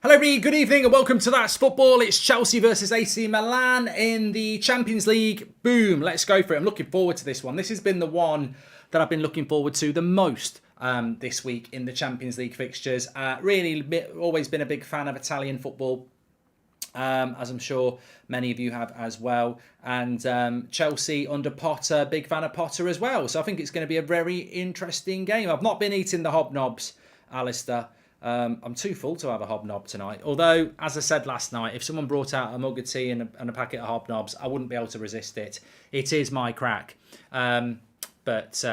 Hello everybody, good evening and welcome to That's Football. It's Chelsea versus AC Milan in the Champions League. Boom, let's go for it. I'm looking forward to this one. This has been the one that I've been looking forward to the most this week in the Champions League fixtures. Really always been a big fan of Italian football, as I'm sure many of you have as well. And Chelsea under Potter, big fan of Potter as well. So I think it's going to be a very interesting game. I've not been eating the hobnobs, Alistair. I'm too full to have a hobnob tonight. Although, as I said last night, if someone brought out a mug of tea and a packet of hobnobs, I wouldn't be able to resist it. It is my crack. But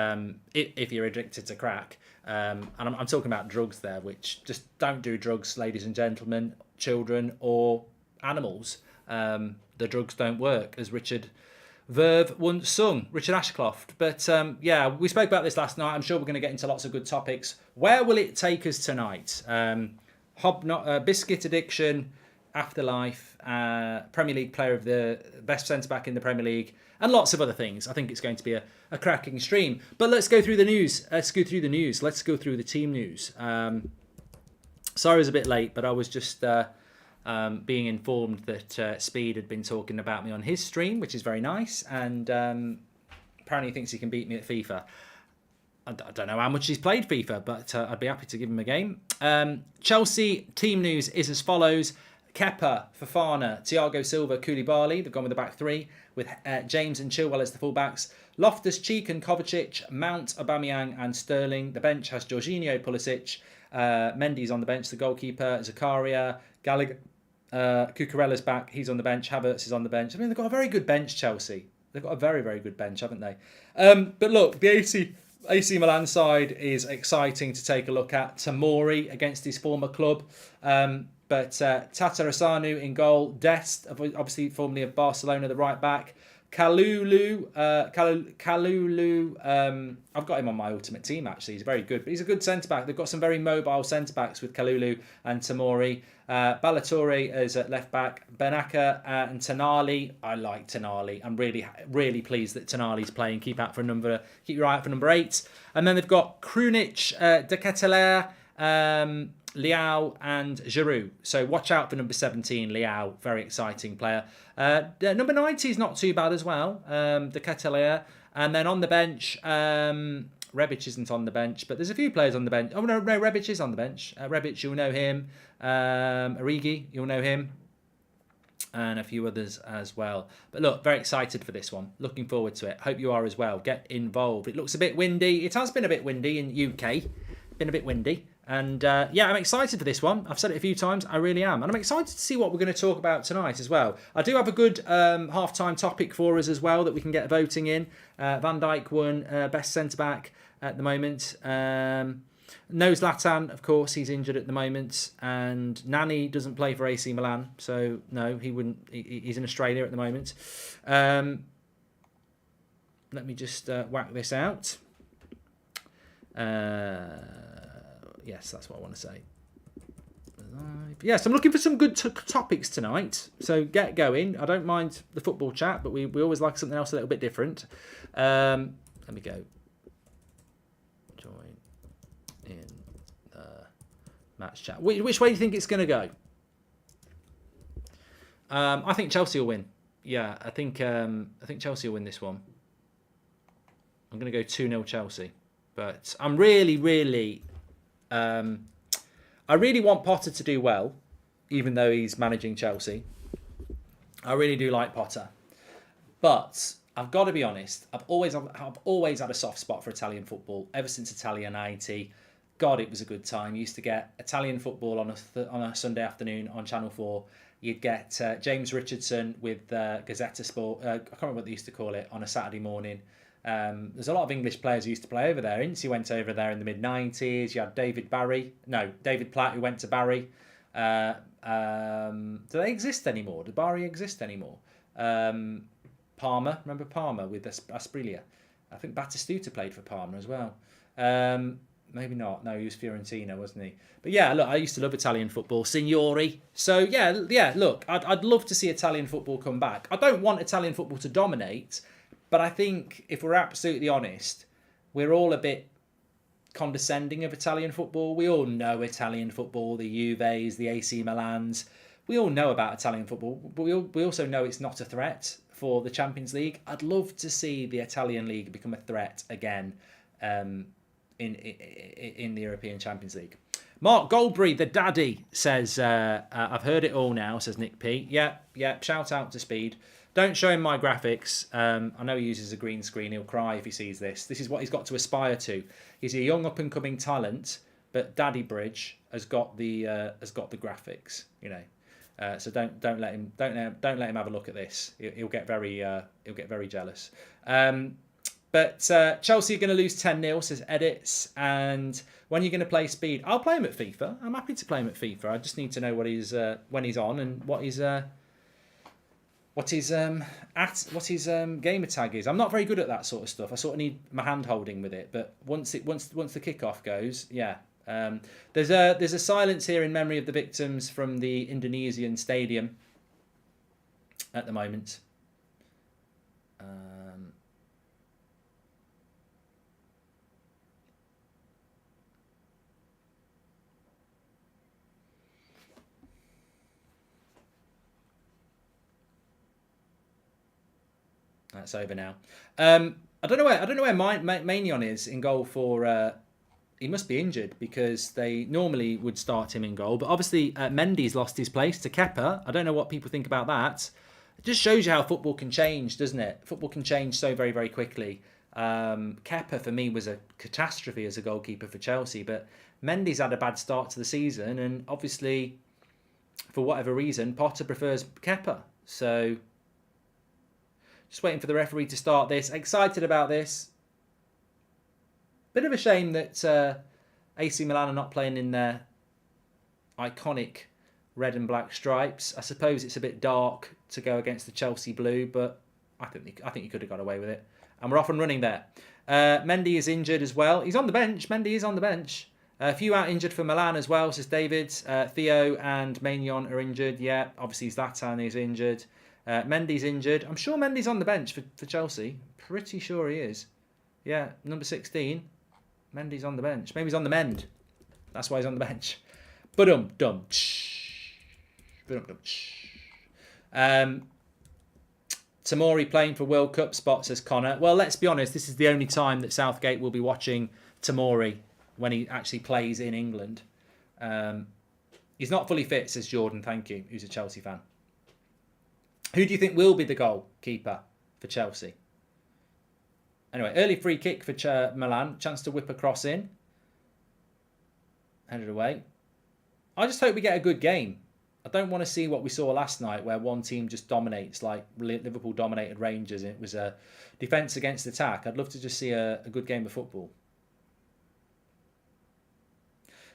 if you're addicted to crack, and I'm talking about drugs there, which just don't do drugs, ladies and gentlemen, children or animals. The drugs don't work, as Richard Verve once sung, Richard Ashcroft. But we spoke about this last night. I'm sure we're going to get into lots of good topics. Where will it take us tonight? Biscuit addiction, afterlife, Premier League player of the best centre-back in the Premier League, and lots of other things. I think it's going to be a cracking stream. But let's go through the news. Let's go through the team news. Sorry I was a bit late, but I was just being informed that Speed had been talking about me on his stream, which is very nice, and apparently he thinks he can beat me at FIFA. I don't know how much he's played FIFA, but I'd be happy to give him a game. Chelsea team news is as follows. Kepa, Fofana, Thiago Silva, Koulibaly, they've gone with the back three, with James and Chilwell as the fullbacks. Loftus-Cheek and Kovacic, Mount, Aubameyang and Sterling. The bench has Jorginho, Pulisic, Mendy's on the bench, the goalkeeper, Zakaria, Gallagher, Cucurella's back, he's on the bench, Havertz is on the bench. I mean, they've got a very good bench, Chelsea. They've got a very, very good bench, haven't they? But look, the AC Milan side is exciting to take a look at. Tomori against his former club. But Tatarusanu in goal. Dest, obviously formerly of Barcelona, the right back. Kalulu, I've got him on my ultimate team actually. He's very good, but he's a good centre back. They've got some very mobile centre backs with Kalulu and Tomori. Ballatore is at left back. Benaka and Tonali. I like Tonali. I'm really, really pleased that Tonali's playing. Keep your eye out for number 8. And then they've got Krunic, De Ketelaere, Liao and Giroud. So watch out for number 17, Liao. Very exciting player. Number 90 is not too bad as well. De Ketelaere. And then on the bench, Rebic isn't on the bench, but there's a few players on the bench. Oh, no, Rebic is on the bench. Rebic, you'll know him. Origi, you'll know him. And a few others as well. But look, very excited for this one. Looking forward to it. Hope you are as well. Get involved. It looks a bit windy. It has been a bit windy in UK. Been a bit windy. And I'm excited for this one. I've said it a few times. I really am. And I'm excited to see what we're going to talk about tonight as well. I do have a good half-time topic for us as well that we can get voting in. Van Dijk won best centre-back at the moment. No Zlatan, of course, he's injured at the moment. And Nani doesn't play for AC Milan. So, no, he wouldn't. He's in Australia at the moment. Let me just whack this out. Yes, that's what I want to say. Yes, I'm looking for some good topics tonight. So get going. I don't mind the football chat, but we always like something else a little bit different. Let me go. Join in the match chat. Which way do you think it's going to go? I think Chelsea will win. Yeah, I think Chelsea will win this one. I'm going to go 2-0 Chelsea. But I'm really... I really want Potter to do well, even though he's managing Chelsea. I really do like Potter. But I've got to be honest, I've always had a soft spot for Italian football, ever since Italia 90. God, it was a good time. You used to get Italian football on a Sunday afternoon on Channel 4. You'd get James Richardson with Gazzetta Sport, I can't remember what they used to call it, on a Saturday morning. There's a lot of English players who used to play over there. Ince went over there in the mid-90s. You had David Platt, who went to Barry. Do they exist anymore? Do Barry exist anymore? Parma, remember Parma with Asprilla? I think Batistuta played for Parma as well. Maybe not. No, he was Fiorentina, wasn't he? But yeah, look, I used to love Italian football. Signori. So yeah. Look, I'd love to see Italian football come back. I don't want Italian football to dominate. But I think if we're absolutely honest, we're all a bit condescending of Italian football. We all know Italian football, the Juves, the AC Milans. We all know about Italian football, but we also know it's not a threat for the Champions League. I'd love to see the Italian League become a threat again in the European Champions League. Mark Goldbridge, the daddy, says, I've heard it all now, says Nick P. Yeah, shout out to Speed. Don't show him my graphics. I know he uses a green screen. He'll cry if he sees this. This is what he's got to aspire to. He's a young up-and-coming talent, but Daddy Bridge has got the graphics, you know. So don't let him have a look at this. He'll get very jealous. But Chelsea are going to lose 10-0, says Edits. And when are you going to play Speed? I'll play him at FIFA. I'm happy to play him at FIFA. I just need to know what he's when he's on and what his gamer tag is. I'm not very good at that sort of stuff. I sort of need my hand holding with it. But once the kickoff goes, yeah. There's a silence here in memory of the victims from the Indonesian stadium at the moment. That's over now. I don't know where Maignan is in goal for. He must be injured because they normally would start him in goal. But obviously, Mendy's lost his place to Kepa. I don't know what people think about that. It just shows you how football can change, doesn't it? Football can change so very, very quickly. Kepa, for me, was a catastrophe as a goalkeeper for Chelsea. But Mendy's had a bad start to the season. And obviously, for whatever reason, Potter prefers Kepa. So, just waiting for the referee to start this. Excited about this. Bit of a shame that AC Milan are not playing in their iconic red and black stripes. I suppose it's a bit dark to go against the Chelsea blue, but I think you could have got away with it. And we're off and running there. Mendy is injured as well. He's on the bench. Mendy is on the bench. A few out injured for Milan as well, says David. Theo and Maignan are injured. Yeah, obviously Zlatan is injured. Mendy's injured. I'm sure Mendy's on the bench for Chelsea. Pretty sure he is. Yeah, number 16. Mendy's on the bench. Maybe he's on the mend. That's why he's on the bench. Ba-dum-dum. Tamori playing for World Cup spot, says Connor. Well, let's be honest. This is the only time that Southgate will be watching Tamori when he actually plays in England. He's not fully fit, says Jordan. Thank you. Who's a Chelsea fan. Who do you think will be the goalkeeper for Chelsea? Anyway, early free kick for Milan. Chance to whip a cross in. Headed away. I just hope we get a good game. I don't want to see what we saw last night where one team just dominates like Liverpool dominated Rangers and it was a defence against attack. I'd love to just see a good game of football.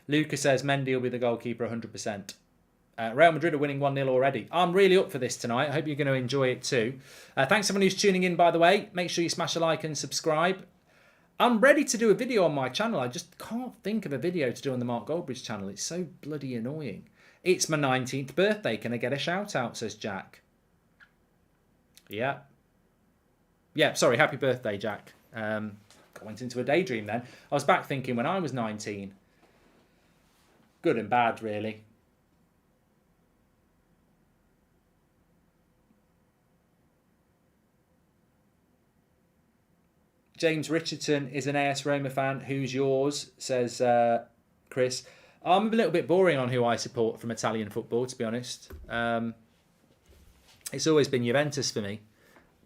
Luca says Mendy will be the goalkeeper 100%. Real Madrid are winning 1-0 already. I'm really up for this tonight. I hope you're going to enjoy it too. Thanks everyone who's tuning in, by the way. Make sure you smash a like and subscribe. I'm ready to do a video on my channel. I just can't think of a video to do on the Mark Goldbridge channel. It's so bloody annoying. It's my 19th birthday. Can I get a shout out, says Jack. Yeah. Yeah, sorry. Happy birthday, Jack. I went into a daydream then. I was back thinking when I was 19. Good and bad, really. James Richardson is an AS Roma fan. Who's yours? Says Chris. I'm a little bit boring on who I support from Italian football, to be honest. It's always been Juventus for me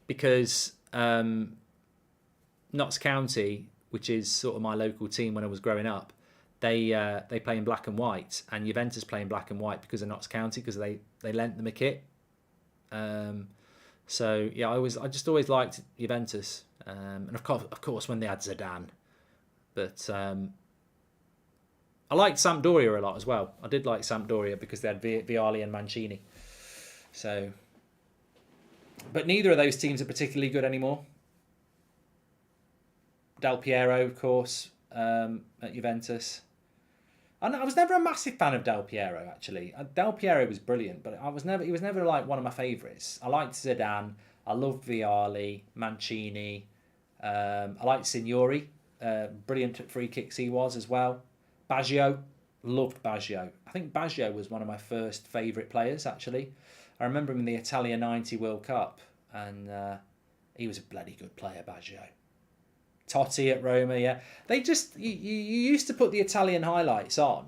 because Notts County, which is sort of my local team when I was growing up, they play in black and white, and Juventus play in black and white because of Notts County because they lent them a kit. So yeah, I just always liked Juventus. And of course, when they had Zidane, but I liked Sampdoria a lot as well. I did like Sampdoria because they had Vialli and Mancini. So, but neither of those teams are particularly good anymore. Del Piero, of course, at Juventus. I was never a massive fan of Del Piero. Actually, Del Piero was brilliant, but he was never like one of my favourites. I liked Zidane. I loved Vialli, Mancini. I liked Signori Brilliant at free kicks he was as well. Baggio, loved Baggio. I think Baggio was one of my first favourite players, actually. I remember him in the Italia 90 World Cup, and he was a bloody good player, Baggio. Totti at Roma, yeah. They just, you used to put the Italian highlights on,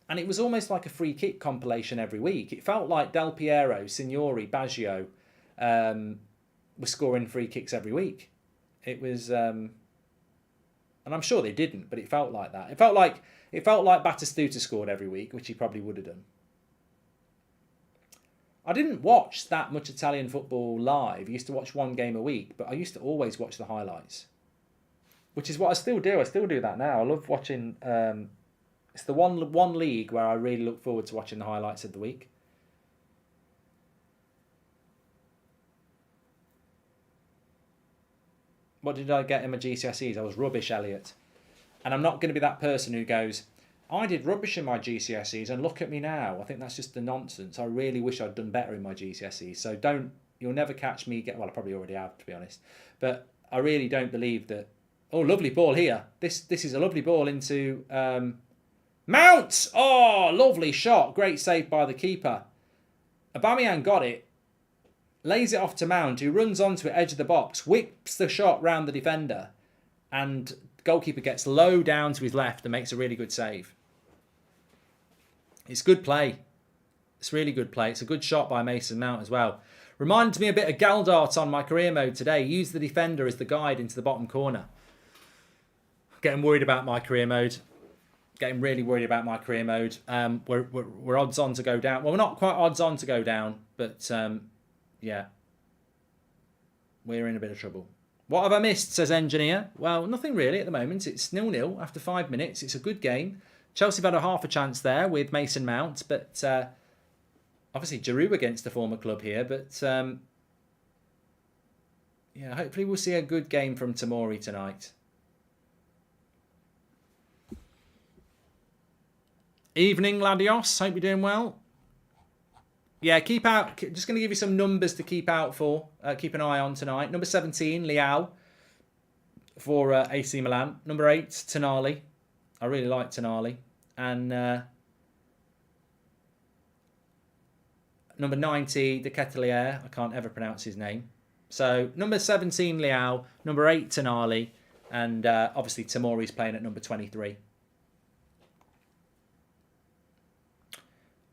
and it was almost like a free kick compilation every week. It felt like Del Piero, Signori, Baggio were scoring free kicks every week. It was, and I'm sure they didn't, but it felt like that. It felt like Batistuta scored every week, which he probably would have done. I didn't watch that much Italian football live. I used to watch one game a week, but I used to always watch the highlights, which is what I still do. I still do that now. I love watching. It's the one league where I really look forward to watching the highlights of the week. What did I get in my GCSEs? I was rubbish, Elliot. And I'm not going to be that person who goes, I did rubbish in my GCSEs and look at me now. I think that's just the nonsense. I really wish I'd done better in my GCSEs. So you'll never catch me well, I probably already have, to be honest. But I really don't believe that. Oh, lovely ball here. This is a lovely ball into Mount. Oh, lovely shot. Great save by the keeper. Aubameyang got it. Lays it off to Mount, who runs onto it, edge of the box, whips the shot round the defender, and the goalkeeper gets low down to his left and makes a really good save. It's good play. It's really good play. It's a good shot by Mason Mount as well. Reminds me a bit of Galdart on my career mode today. Use the defender as the guide into the bottom corner. Getting worried about my career mode. Getting really worried about my career mode. We're odds on to go down. Well, we're not quite odds on to go down, but yeah, we're in a bit of trouble. What have I missed, says Engineer? Well, nothing really at the moment. It's 0-0 after 5 minutes. It's a good game. Chelsea have had half a chance there with Mason Mount, but obviously Giroud against the former club here. But yeah, hopefully we'll see a good game from Tomori tonight. Evening, Ladios. Hope you're doing well. Yeah, keep out. Just going to give you some numbers to keep out for. Keep an eye on tonight. Number 17, Leao for AC Milan. Number 8, Tonali. I really like Tonali. And number 90, De Ketelaere. I can't ever pronounce his name. So number 17, Leao. Number 8, Tonali. And obviously Tomori's playing at number 23.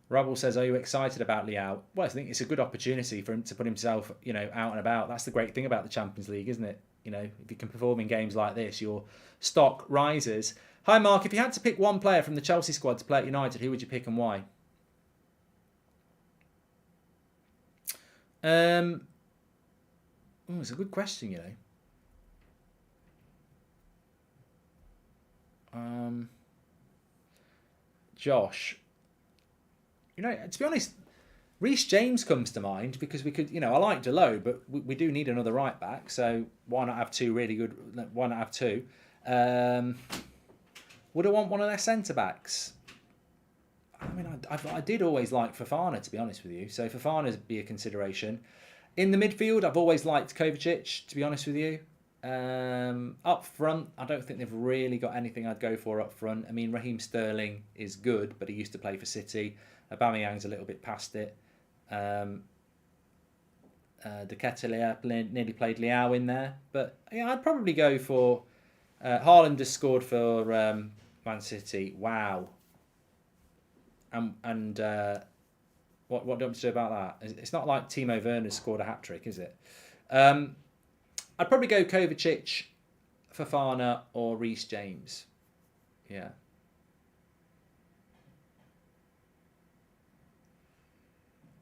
Rubble says, are you excited about Leao? Well, I think it's a good opportunity for him to put himself, out and about. That's the great thing about the Champions League, isn't it? If you can perform in games like this, your stock rises. Hi, Mark. If you had to pick one player from the Chelsea squad to play at United, who would you pick and why? It's a good question, Josh. To be honest, Reece James comes to mind because we could, I like Delot, but we do need another right back. So why not have two really good? Why not have two? Would I want one of their centre backs? I mean, I did always like Fofana, to be honest with you. So Fofana would be a consideration. In the midfield, I've always liked Kovacic, to be honest with you. Up front, I don't think they've really got anything I'd go for up front. I mean, Raheem Sterling is good, but he used to play for City. Aubameyang's a little bit past it. De Ketelaere nearly played Leao in there. But yeah, I'd probably go for... Haaland has scored for Man City. Wow. And what do you want to say about that? It's not like Timo Werner scored a hat-trick, is it? I'd probably go Kovacic, Fofana or Reece James. Yeah.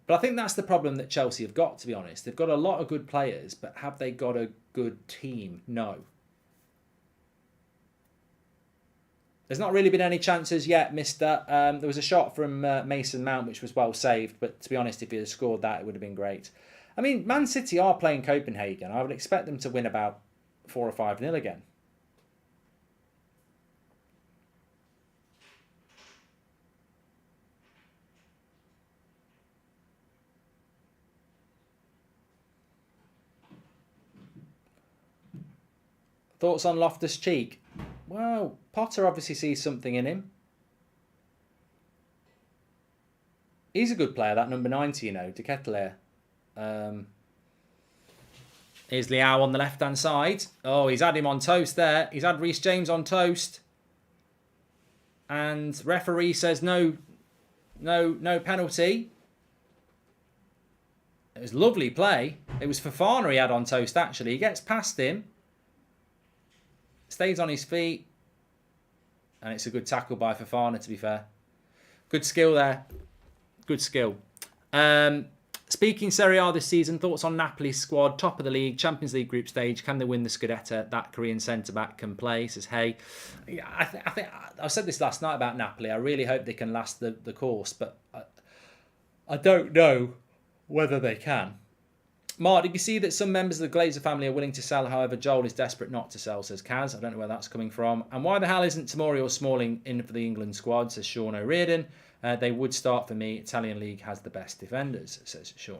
But I think that's the problem that Chelsea have got, to be honest. They've got a lot of good players, but have they got a good team? No. There's not really been any chances yet, mister. There was a shot from Mason Mount, which was well saved. But to be honest, if he had scored that, it would have been great. I mean, Man City are playing Copenhagen. I would expect them to win about 4 or 5-0 again. Thoughts on Loftus-Cheek? Well, Potter obviously sees something in him. He's a good player, that number 90, De Ketelaere. Here's Liao on the left-hand side. Oh, he's had him on toast there. He's had Reece James on toast. And referee says no penalty. It was lovely play. It was Fofana he had on toast, actually. He gets past him. Stays on his feet. And it's a good tackle by Fofana, to be fair. Good skill there. Good skill. Speaking Serie A this season, thoughts on Napoli's squad, top of the league, Champions League group stage. Can they win the Scudetto? That Korean centre-back can play, says Hey. Yeah, I think I said this last night about Napoli. I really hope they can last the course, but I don't know whether they can. Mark, did you see that some members of the Glazer family are willing to sell? However, Joel is desperate not to sell, says Kaz. I don't know where that's coming from. And why the hell isn't Tomori or Smalling in for the England squad, says Sean O'Riordan. They would start for me. Italian league has the best defenders, says Sean.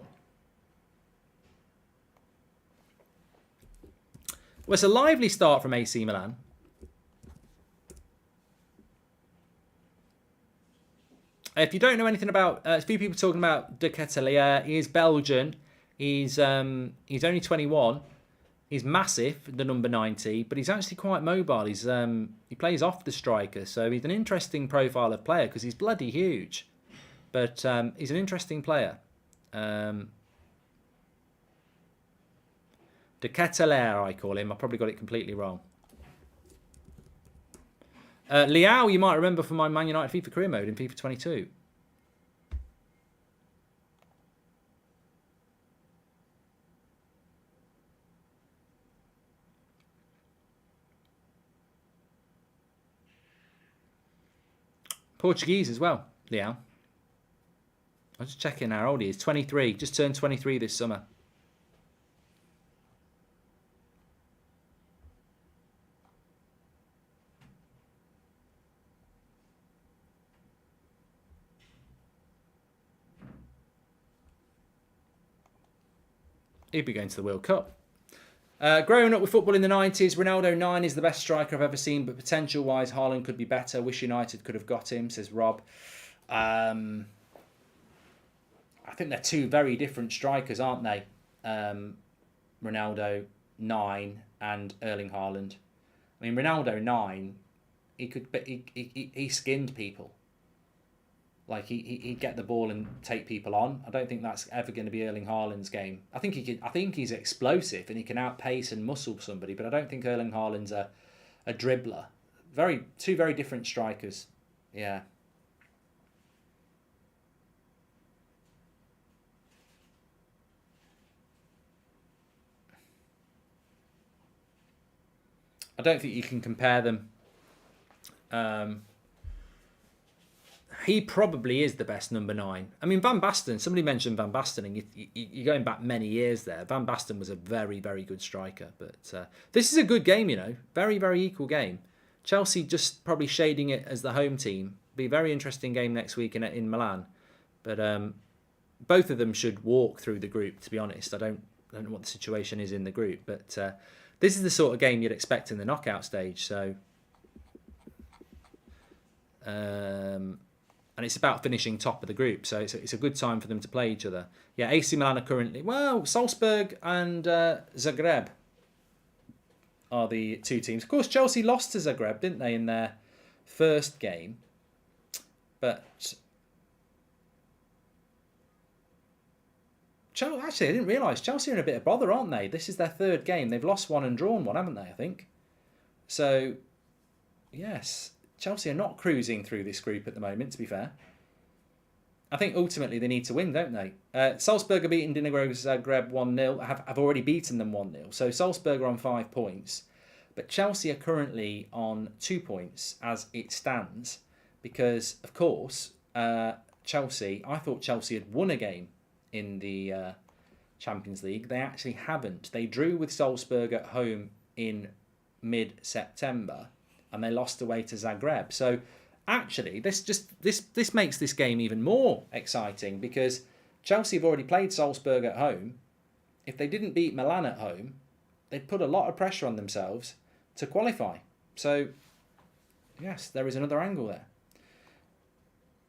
Well, it's a lively start from AC Milan. If you don't know anything about, a few people talking about De Ketelaere. He is Belgian. He's only 21. He's massive, the number 90, but he's actually quite mobile. He plays off the striker, so he's an interesting profile of player because he's bloody huge. But he's an interesting player. De Ketelaere, I call him. I probably got it completely wrong. Liao, you might remember from my Man United FIFA career mode in FIFA 22. Portuguese as well, Liao. I'm just checking how old he is. 23. Just turned 23 this summer. He'd be going to the World Cup. Growing up with football in the 90s, Ronaldo 9 is the best striker I've ever seen, but potential-wise, Haaland could be better. Wish United could have got him, says Rob. I think they're two very different strikers, aren't they? Ronaldo 9 and Erling Haaland. I mean, Ronaldo 9, he skinned people. Like he'd get the ball and take people on. I don't think that's ever going to be Erling Haaland's game. I think he's explosive and he can outpace and muscle somebody, but I don't think Erling Haaland's a dribbler. Two very different strikers. Yeah. I don't think you can compare them. He probably is the best number 9. I mean, Van Basten, somebody mentioned Van Basten, and you're going back many years there. Van Basten was a very, very good striker. But this is a good game, Very, very equal game. Chelsea just probably shading it as the home team. Be a very interesting game next week in Milan. But both of them should walk through the group, to be honest. I don't know what the situation is in the group. But this is the sort of game you'd expect in the knockout stage. So... and it's about finishing top of the group, so it's a good time for them to play each other. Yeah, AC Milan are currently... Well, Salzburg and Zagreb are the two teams. Of course, Chelsea lost to Zagreb, didn't they, in their first game? But... Actually, I didn't realise. Chelsea are in a bit of bother, aren't they? This is their third game. They've lost one and drawn one, haven't they, I think? So, yes... Chelsea are not cruising through this group at the moment, to be fair. I think ultimately they need to win, don't they? Salzburg are beating Dinamo Zagreb 1-0. I've already beaten them 1-0. So Salzburg are on 5 points. But Chelsea are currently on 2 points as it stands. Because, of course, I thought Chelsea had won a game in the Champions League. They actually haven't. They drew with Salzburg at home in mid-September. And they lost away to Zagreb. So actually, this makes this game even more exciting because Chelsea have already played Salzburg at home. If they didn't beat Milan at home, they'd put a lot of pressure on themselves to qualify. So Yes, there is another angle there.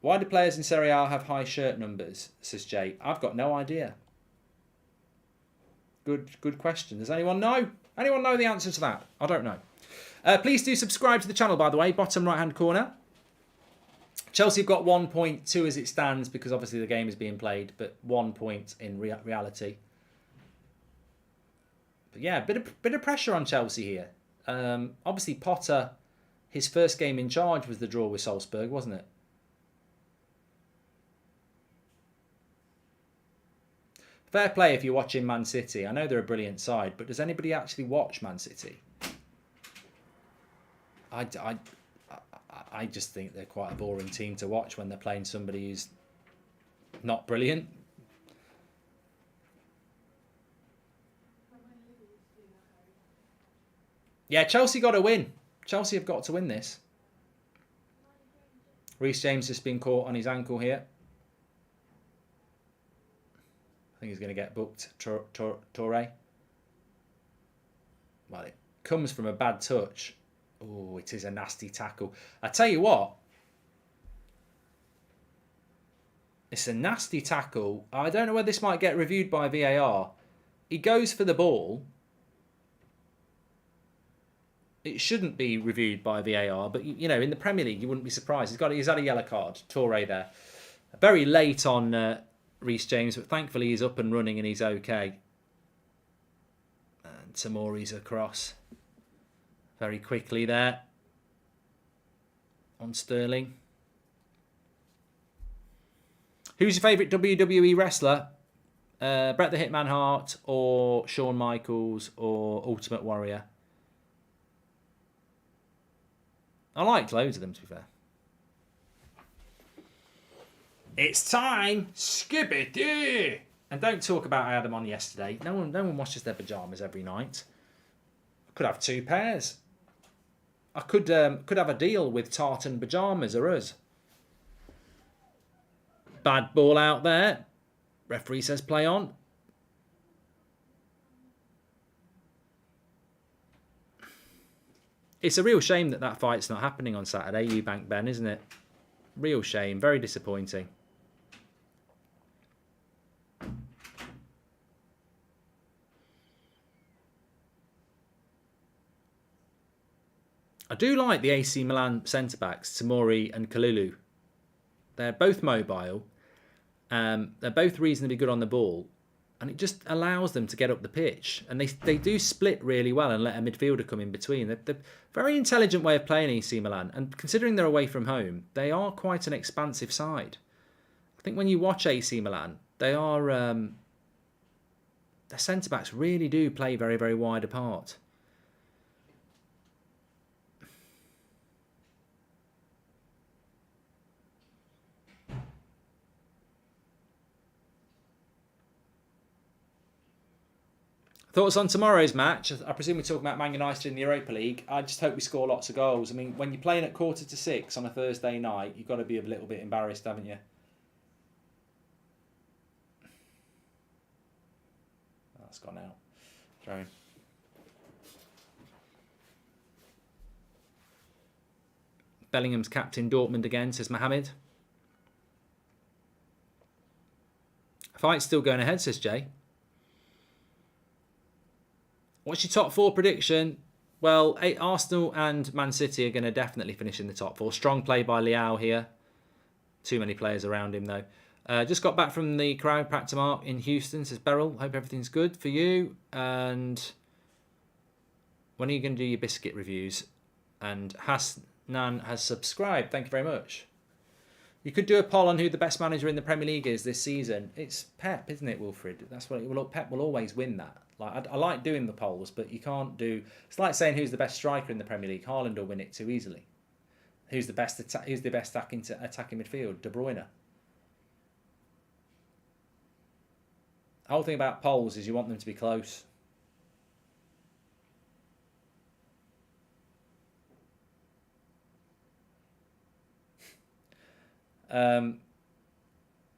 Why do players in Serie A have high shirt numbers, says Jay. I've got no idea. Good question. Does anyone know? Anyone know the answer to that? I don't know. Please do subscribe to the channel, by the way. Bottom right-hand corner. Chelsea have got 1 point, 2 as it stands, because obviously the game is being played, but 1 point in reality. But yeah, bit of pressure on Chelsea here. Obviously Potter, his first game in charge was the draw with Salzburg, wasn't it? Fair play if you're watching Man City. I know they're a brilliant side, but does anybody actually watch Man City? I just think they're quite a boring team to watch when they're playing somebody who's not brilliant. Yeah, Chelsea got to win. Chelsea have got to win this. Reece James has been caught on his ankle here. I think he's going to get booked. Toure. Well, it comes from a bad touch. Oh, it is a nasty tackle. I tell you what. It's a nasty tackle. I don't know whether this might get reviewed by VAR. He goes for the ball. It shouldn't be reviewed by VAR, but you know, in the Premier League, you wouldn't be surprised. He's had a yellow card. Toure there. Very late on Reece James, but thankfully he's up and running and he's okay. And Tomori's across. Very quickly there. On Sterling. Who's your favourite WWE wrestler? Bret the Hitman Hart or Shawn Michaels or Ultimate Warrior? I liked loads of them, to be fair. It's time! Skibidi! And don't talk about I had them on yesterday. No one washes their pyjamas every night. I could have 2 pairs. I could have a deal with tartan pyjamas or us. Bad ball out there. Referee says play on. It's a real shame that fight's not happening on Saturday, Eubank Ben, isn't it? Real shame. Very disappointing. I do like the AC Milan centre-backs, Tomori and Kalulu. They're both mobile. They're both reasonably good on the ball. And it just allows them to get up the pitch. And they do split really well and let a midfielder come in between. They're a very intelligent way of playing AC Milan. And considering they're away from home, they are quite an expansive side. I think when you watch AC Milan, they are... their centre-backs really do play very, very wide apart. Thoughts on tomorrow's match? I presume we're talking about Man United in the Europa League. I just hope we score lots of goals. I mean, when you're playing at 5:45 on a Thursday night, you've got to be a little bit embarrassed, haven't you? That's gone out. Throwing. Bellingham's captain Dortmund again, says Mohammed. Fight's still going ahead, says Jay. What's your top 4 prediction? Well, Arsenal and Man City are going to definitely finish in the top 4. Strong play by Leao here. Too many players around him, though. Just got back from the chiropractor Mark in Houston, says Beryl. Hope everything's good for you. And when are you going to do your biscuit reviews? And Hasnan has subscribed. Thank you very much. You could do a poll on who the best manager in the Premier League is this season. It's Pep, isn't it, Wilfred? That's what Pep will always win that. Like I like doing the polls, but you can't do. It's like saying who's the best striker in the Premier League. Haaland will win it too easily. Who's the best attacking midfield? De Bruyne. The whole thing about polls is you want them to be close.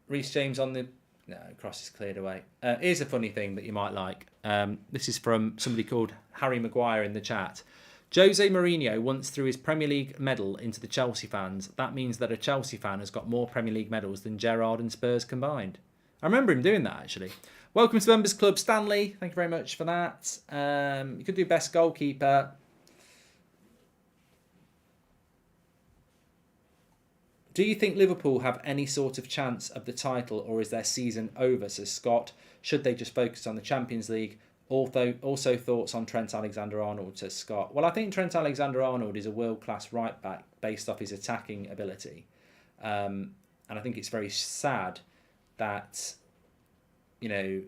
Reece James on the... No, cross is cleared away. Here's a funny thing that you might like. This is from somebody called Harry Maguire in the chat. Jose Mourinho once threw his Premier League medal into the Chelsea fans. That means that a Chelsea fan has got more Premier League medals than Gerrard and Spurs combined. I remember him doing that, actually. Welcome to the Members Club, Stanley. Thank you very much for that. You could do best goalkeeper. Do you think Liverpool have any sort of chance of the title, or is their season over, says Scott? Should they just focus on the Champions League? Also thoughts on Trent Alexander-Arnold, says Scott. Well, I think Trent Alexander-Arnold is a world-class right-back based off his attacking ability. And I think it's very sad that, you know,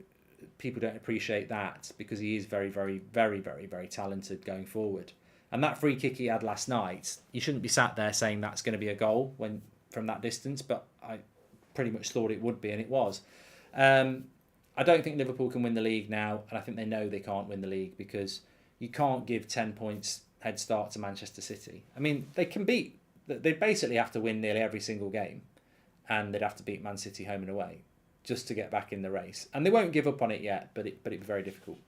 people don't appreciate that, because he is very, very, very, very, very talented going forward. And that free kick he had last night, you shouldn't be sat there saying that's going to be a goal when from that distance, but I pretty much thought it would be, and it was. I don't think Liverpool can win the league now, and I think they know they can't win the league, because you can't give 10 points head start to Manchester City. I mean, they basically have to win nearly every single game, and they'd have to beat Man City home and away just to get back in the race. And they won't give up on it yet, but it'd be very difficult.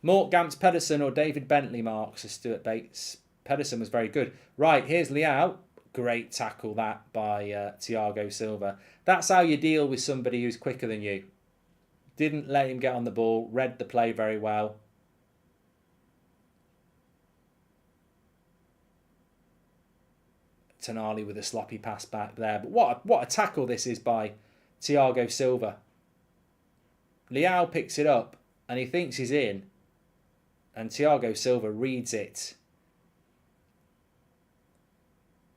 Mork Gamps Pedersen or David Bentley, Mark, says Stuart Bates. Pedersen was very good. Right, here's Leao. Great tackle that by Thiago Silva. That's how you deal with somebody who's quicker than you. Didn't let him get on the ball, read the play very well. Tonali with a sloppy pass back there. But what a tackle this is by Thiago Silva. Leao picks it up and he thinks he's in. And Thiago Silva reads it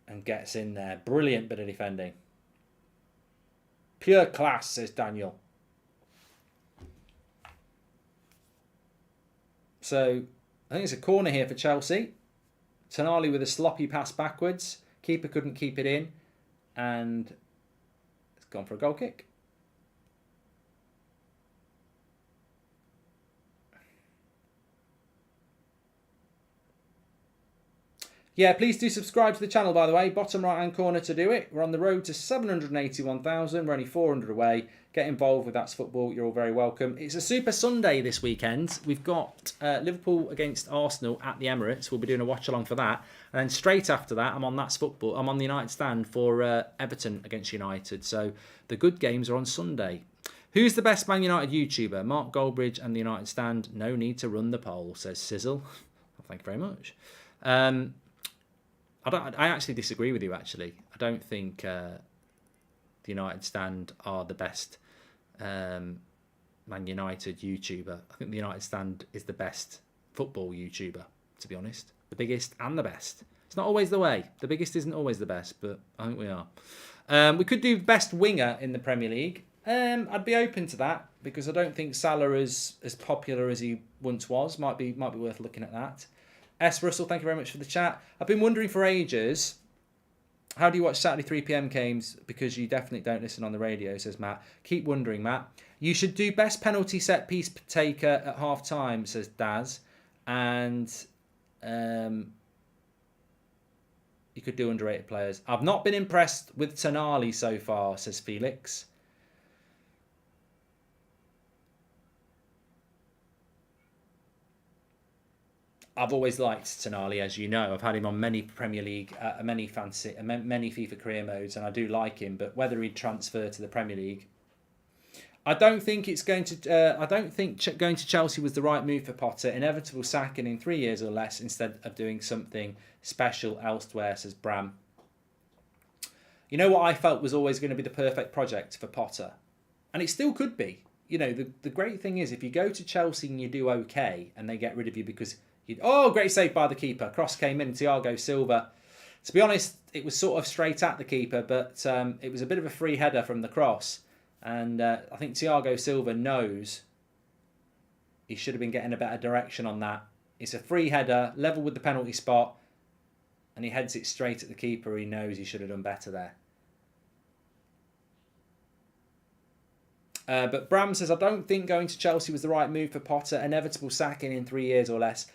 and gets in there. Brilliant bit of defending. Pure class, says Daniel. So, I think it's a corner here for Chelsea. Tonali with a sloppy pass backwards. Keeper couldn't keep it in. And it's gone for a goal kick. Yeah, please do subscribe to the channel, by the way. Bottom right-hand corner to do it. We're on the road to 781,000. We're only 400 away. Get involved with That's Football. You're all very welcome. It's a Super Sunday this weekend. We've got Liverpool against Arsenal at the Emirates. We'll be doing a watch-along for that. And then straight after that, I'm on That's Football. I'm on the United Stand for Everton against United. So the good games are on Sunday. Who's the best Man United YouTuber? Mark Goldbridge and the United Stand. No need to run the poll, says Sizzle. Well, thank you very much. I actually disagree with you, actually. I don't think the United Stand are the best Man United YouTuber. I think the United Stand is the best football YouTuber, to be honest. The biggest and the best. It's not always the way. The biggest isn't always the best, but I think we are. We could do best winger in the Premier League. I'd be open to that, because I don't think Salah is as popular as he once was. Might be worth looking at that. S. Russell, thank you very much for the chat. I've been wondering for ages, how do you watch Saturday 3 p.m. games? Because you definitely don't listen on the radio, says Matt. Keep wondering, Matt. You should do best penalty set piece taker at half time, says Daz. And you could do underrated players. I've not been impressed with Tonali so far, says Felix. I've always liked Tonali, as you know. I've had him on many Premier League, many fantasy, many FIFA career modes, and I do like him. But whether he'd transfer to the Premier League, I don't think it's going to. I don't think going to Chelsea was the right move for Potter. Inevitable sacking in 3 years or less, instead of doing something special elsewhere, says Bram. You know what I felt was always going to be the perfect project for Potter, and it still could be. You know, the great thing is if you go to Chelsea and you do okay, and they get rid of you because. Oh, great save by the keeper. Cross came in, Thiago Silva. To be honest, it was sort of straight at the keeper, but it was a bit of a free header from the cross. And I think Thiago Silva knows he should have been getting a better direction on that. It's a free header, level with the penalty spot, and he heads it straight at the keeper. He knows he should have done better there. But Bram says, I don't think going to Chelsea was the right move for Potter. Inevitable sacking in 3 years or less.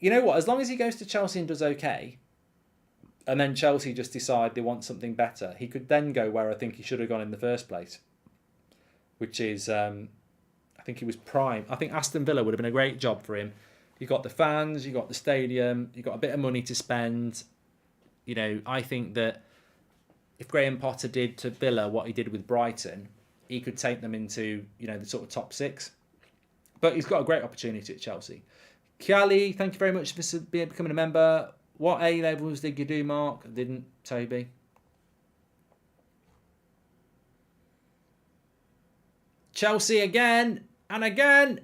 You know what? As long as he goes to Chelsea and does okay, and then Chelsea just decide they want something better, he could then go where I think he should have gone in the first place, which is, I think he was prime. I think Aston Villa would have been a great job for him. You've got the fans, you've got the stadium, you've got a bit of money to spend. You know, I think that if Graham Potter did to Villa what he did with Brighton, he could take them into, you know, the sort of top 6. But he's got a great opportunity at Chelsea. Kiali, thank you very much for becoming a member. What A levels did you do, Mark? I didn't, Toby. Chelsea again, and again,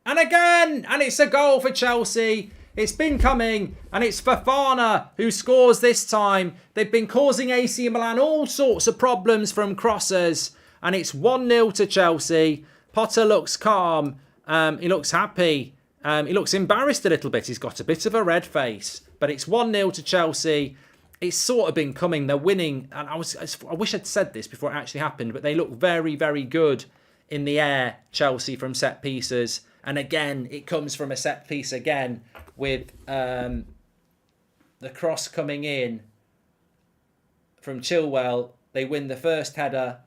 and again, and it's a goal for Chelsea. It's been coming, and it's Fofana who scores this time. They've been causing AC Milan all sorts of problems from crossers, and it's 1-0 to Chelsea. Potter looks calm. He looks happy. He looks embarrassed a little bit. He's got a bit of a red face, but it's 1-0 to Chelsea. It's sort of been coming. They're winning, and I wish I'd said this before it actually happened, but they look very, very good in the air, Chelsea, from set pieces. And again, it comes from a set piece again with the cross coming in from Chilwell. They win the first header.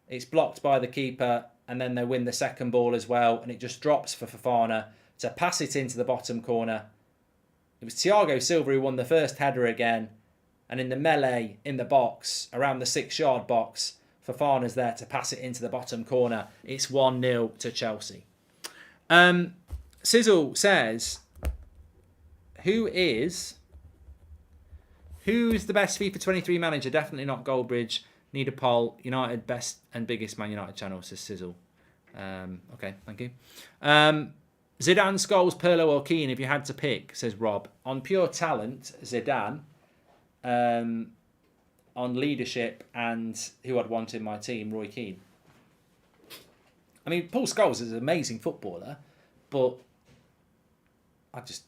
It's blocked by the keeper. And then they win the second ball as well. And it just drops for Fofana to pass it into the bottom corner. It was Thiago Silva who won the first header again. And in the melee in the box, around the 6-yard box, Fofana's there to pass it into the bottom corner. It's 1-0 to Chelsea. Sizzle says, who's the best FIFA 23 manager? Definitely not Goldbridge. Need a poll. United best and biggest Man United channel, says Sizzle. Okay, thank you. Zidane, Scholes, Pirlo or Keane if you had to pick, says Rob. On pure talent, Zidane. On leadership and who I'd want in my team, Roy Keane. I mean, Paul Scholes is an amazing footballer, but I just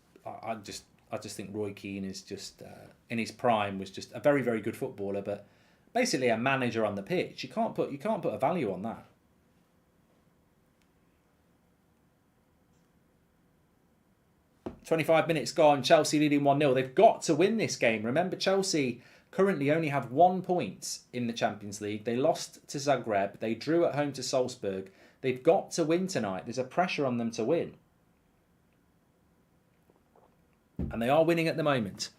think Roy Keane is just in his prime was just a very, very good footballer, but basically a manager on the pitch. You can't put a value on that. "25 minutes gone. Chelsea leading 1-0. They've got to win this game. Remember, Chelsea currently only have 1 point in the Champions League. They lost to Zagreb. They drew at home to Salzburg. They've got to win tonight. There's a pressure on them to win. And they are winning at the moment.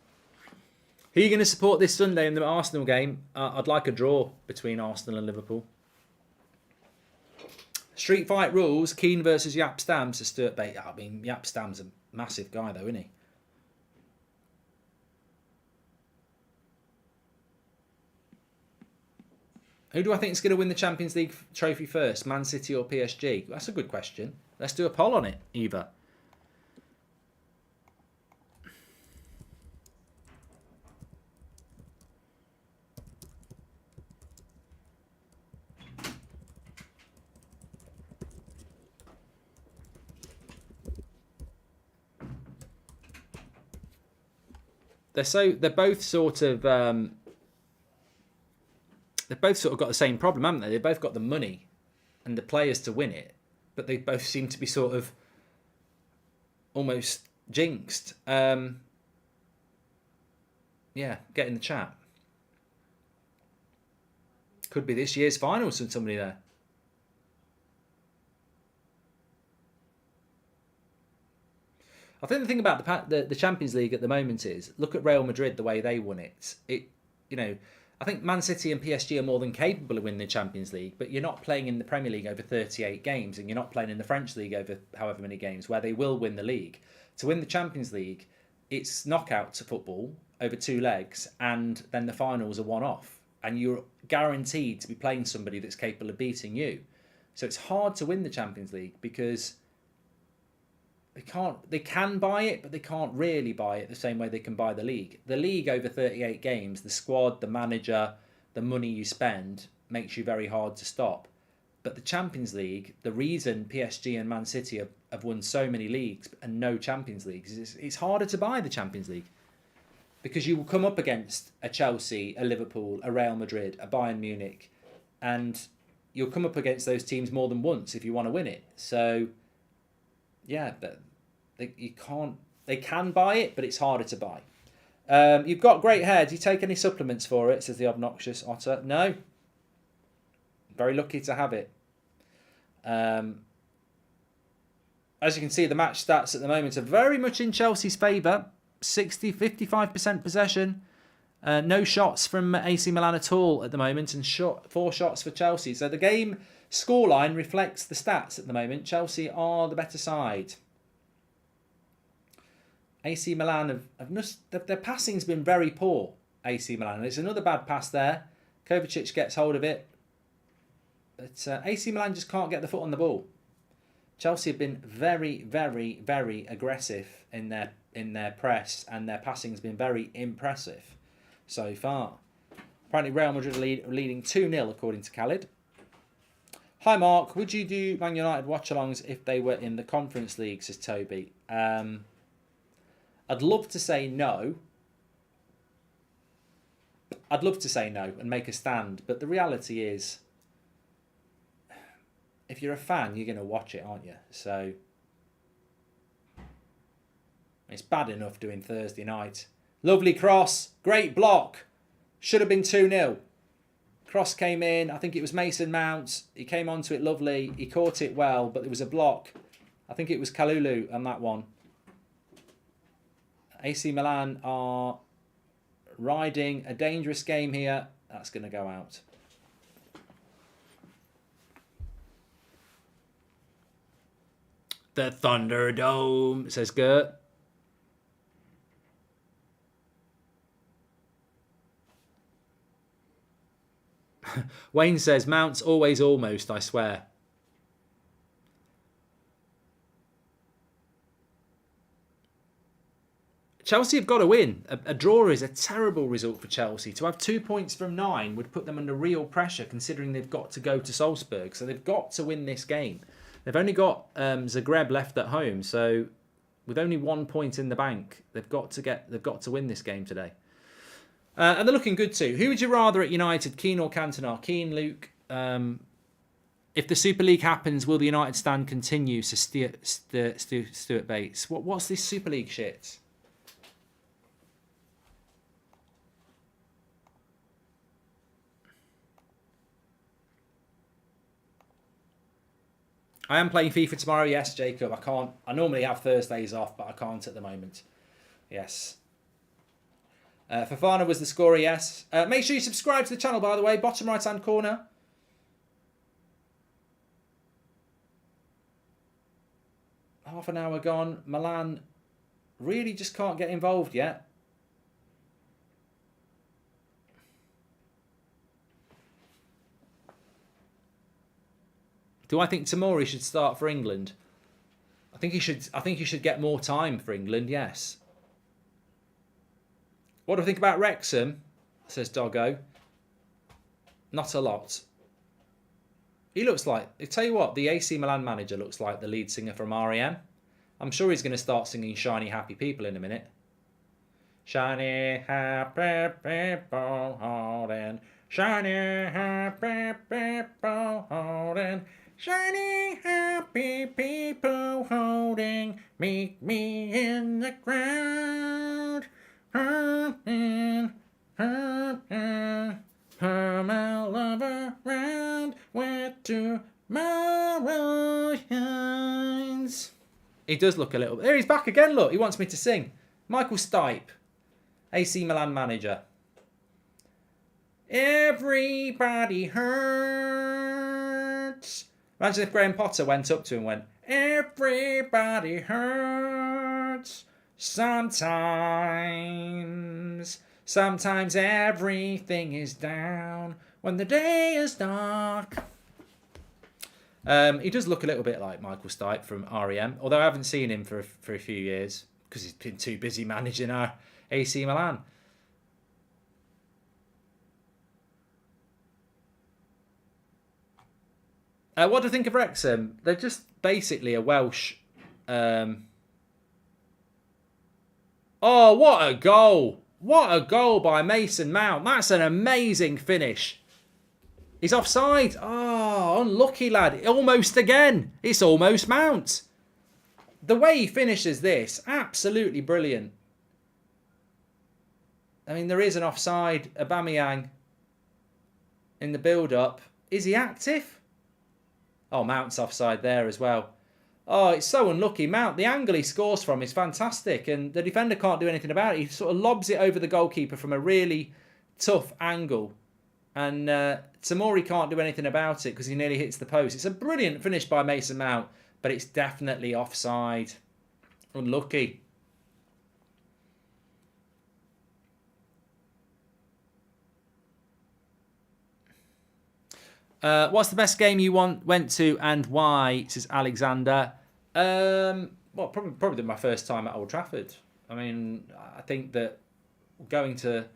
Who are you going to support this Sunday in the Arsenal game? I'd like a draw between Arsenal and Liverpool. Street fight rules. Keane versus Jaap Stam, says Stuart Bate. I mean, Jaap Stam's a massive guy though, isn't he? Who do I think is going to win the Champions League trophy first? Man City or PSG? That's a good question. Let's do a poll on it, Eva. They're both sort of got the same problem, haven't they? They've both got the money and the players to win it, but they both seem to be sort of almost jinxed. Yeah, get in the chat. Could be this year's finals with somebody there. I think the thing about the Champions League at the moment is, look at Real Madrid, the way they won it. I think Man City and PSG are more than capable of winning the Champions League, but you're not playing in the Premier League over 38 games, and you're not playing in the French League over however many games, where they will win the league. To win the Champions League, it's knockout football over 2 legs, and then the finals are one-off, and you're guaranteed to be playing somebody that's capable of beating you. So it's hard to win the Champions League because they can buy it, but they can't really buy it the same way they can buy the league. The league over 38 games, the squad, the manager, the money you spend makes you very hard to stop. But the Champions League, the reason PSG and Man City have won so many leagues and no Champions Leagues is it's harder to buy the Champions League. Because you will come up against a Chelsea, a Liverpool, a Real Madrid, a Bayern Munich, and you'll come up against those teams more than once if you want to win it. So yeah, they can buy it, but it's harder to buy. You've got great hair. Do you take any supplements for it? Says the obnoxious otter. No. Very lucky to have it. as you can see, the match stats at the moment are very much in Chelsea's favour. 55% possession. No shots from AC Milan at all at the moment, and 4 shots for Chelsea. So the game scoreline reflects the stats at the moment. Chelsea are the better side. AC Milan their passing's been very poor. AC Milan, and it's another bad pass there. Kovacic gets hold of it, but AC Milan just can't get the foot on the ball. Chelsea have been very, very, very aggressive in their press, and their passing's been very impressive so far. Apparently Real Madrid are leading 2-0 according to Khalid. Hi Mark, would you do Man United watch-alongs if they were in the Conference League, says Toby. I'd love to say no. I'd love to say no and make a stand, but the reality is, if you're a fan, you're going to watch it, aren't you? So it's bad enough doing Thursday night. Lovely cross, great block. Should have been 2-0. Cross came in, I think it was Mason Mount. He came onto it lovely. He caught it well, but there was a block. I think it was Kalulu on that one. AC Milan are riding a dangerous game here. That's going to go out. The Thunderdome, says Gert. Wayne says, Mount's always almost, I swear. Chelsea have got to win. A draw is a terrible result for Chelsea. To have 2 points from 9 would put them under real pressure, considering they've got to go to Salzburg. So they've got to win this game. They've only got Zagreb left at home, so with only 1 point in the bank, they've got to win this game today. And they're looking good too. Who would you rather at United, Keane or Cantona? Keane, Luke. If the Super League happens, will the United stand continue? So Stuart Bates. What's this Super League shit? I am playing FIFA tomorrow. Yes, Jacob. I can't. I normally have Thursdays off, but I can't at the moment. Yes. Fafana was the scorer, yes. Make sure you subscribe to the channel, by the way. Bottom right-hand corner. Half an hour gone. Milan really just can't get involved yet. Do I think Tomori should start for England? I think he should get more time for England, yes. What do I think about Wrexham? Says Doggo. Not a lot. He looks like, I tell you what, the AC Milan manager looks like the lead singer from REM. I'm sure he's going to start singing Shiny Happy People in a minute. Shiny Happy People holding, shiny happy people holding, shiny happy people holding, meet me in the ground. My lover round where tomorrow shines. He does look a little... There, he's back again, look. He wants me to sing. Michael Stipe, AC Milan manager. Everybody hurts. Imagine if Graham Potter went up to him and went, everybody hurts. Sometimes everything is down when the day is dark. He does look a little bit like Michael Stipe from REM, although I haven't seen him for a few years because he's been too busy managing our AC Milan. What do you think of Wrexham? They're just basically a Welsh... Oh, what a goal. What a goal by Mason Mount. That's an amazing finish. He's offside. Oh, unlucky lad. Almost again. It's almost Mount. The way he finishes this, absolutely brilliant. I mean, there is an offside. Aubameyang in the build-up. Is he active? Oh, Mount's offside there as well. Oh, it's so unlucky. Mount, the angle he scores from is fantastic, and the defender can't do anything about it. He sort of lobs it over the goalkeeper from a really tough angle, and Tamori can't do anything about it because he nearly hits the post. It's a brilliant finish by Mason Mount, but it's definitely offside. Unlucky. What's the best game you went to and why? Says Alexander. Well, probably my first time at Old Trafford. I mean, I think that going to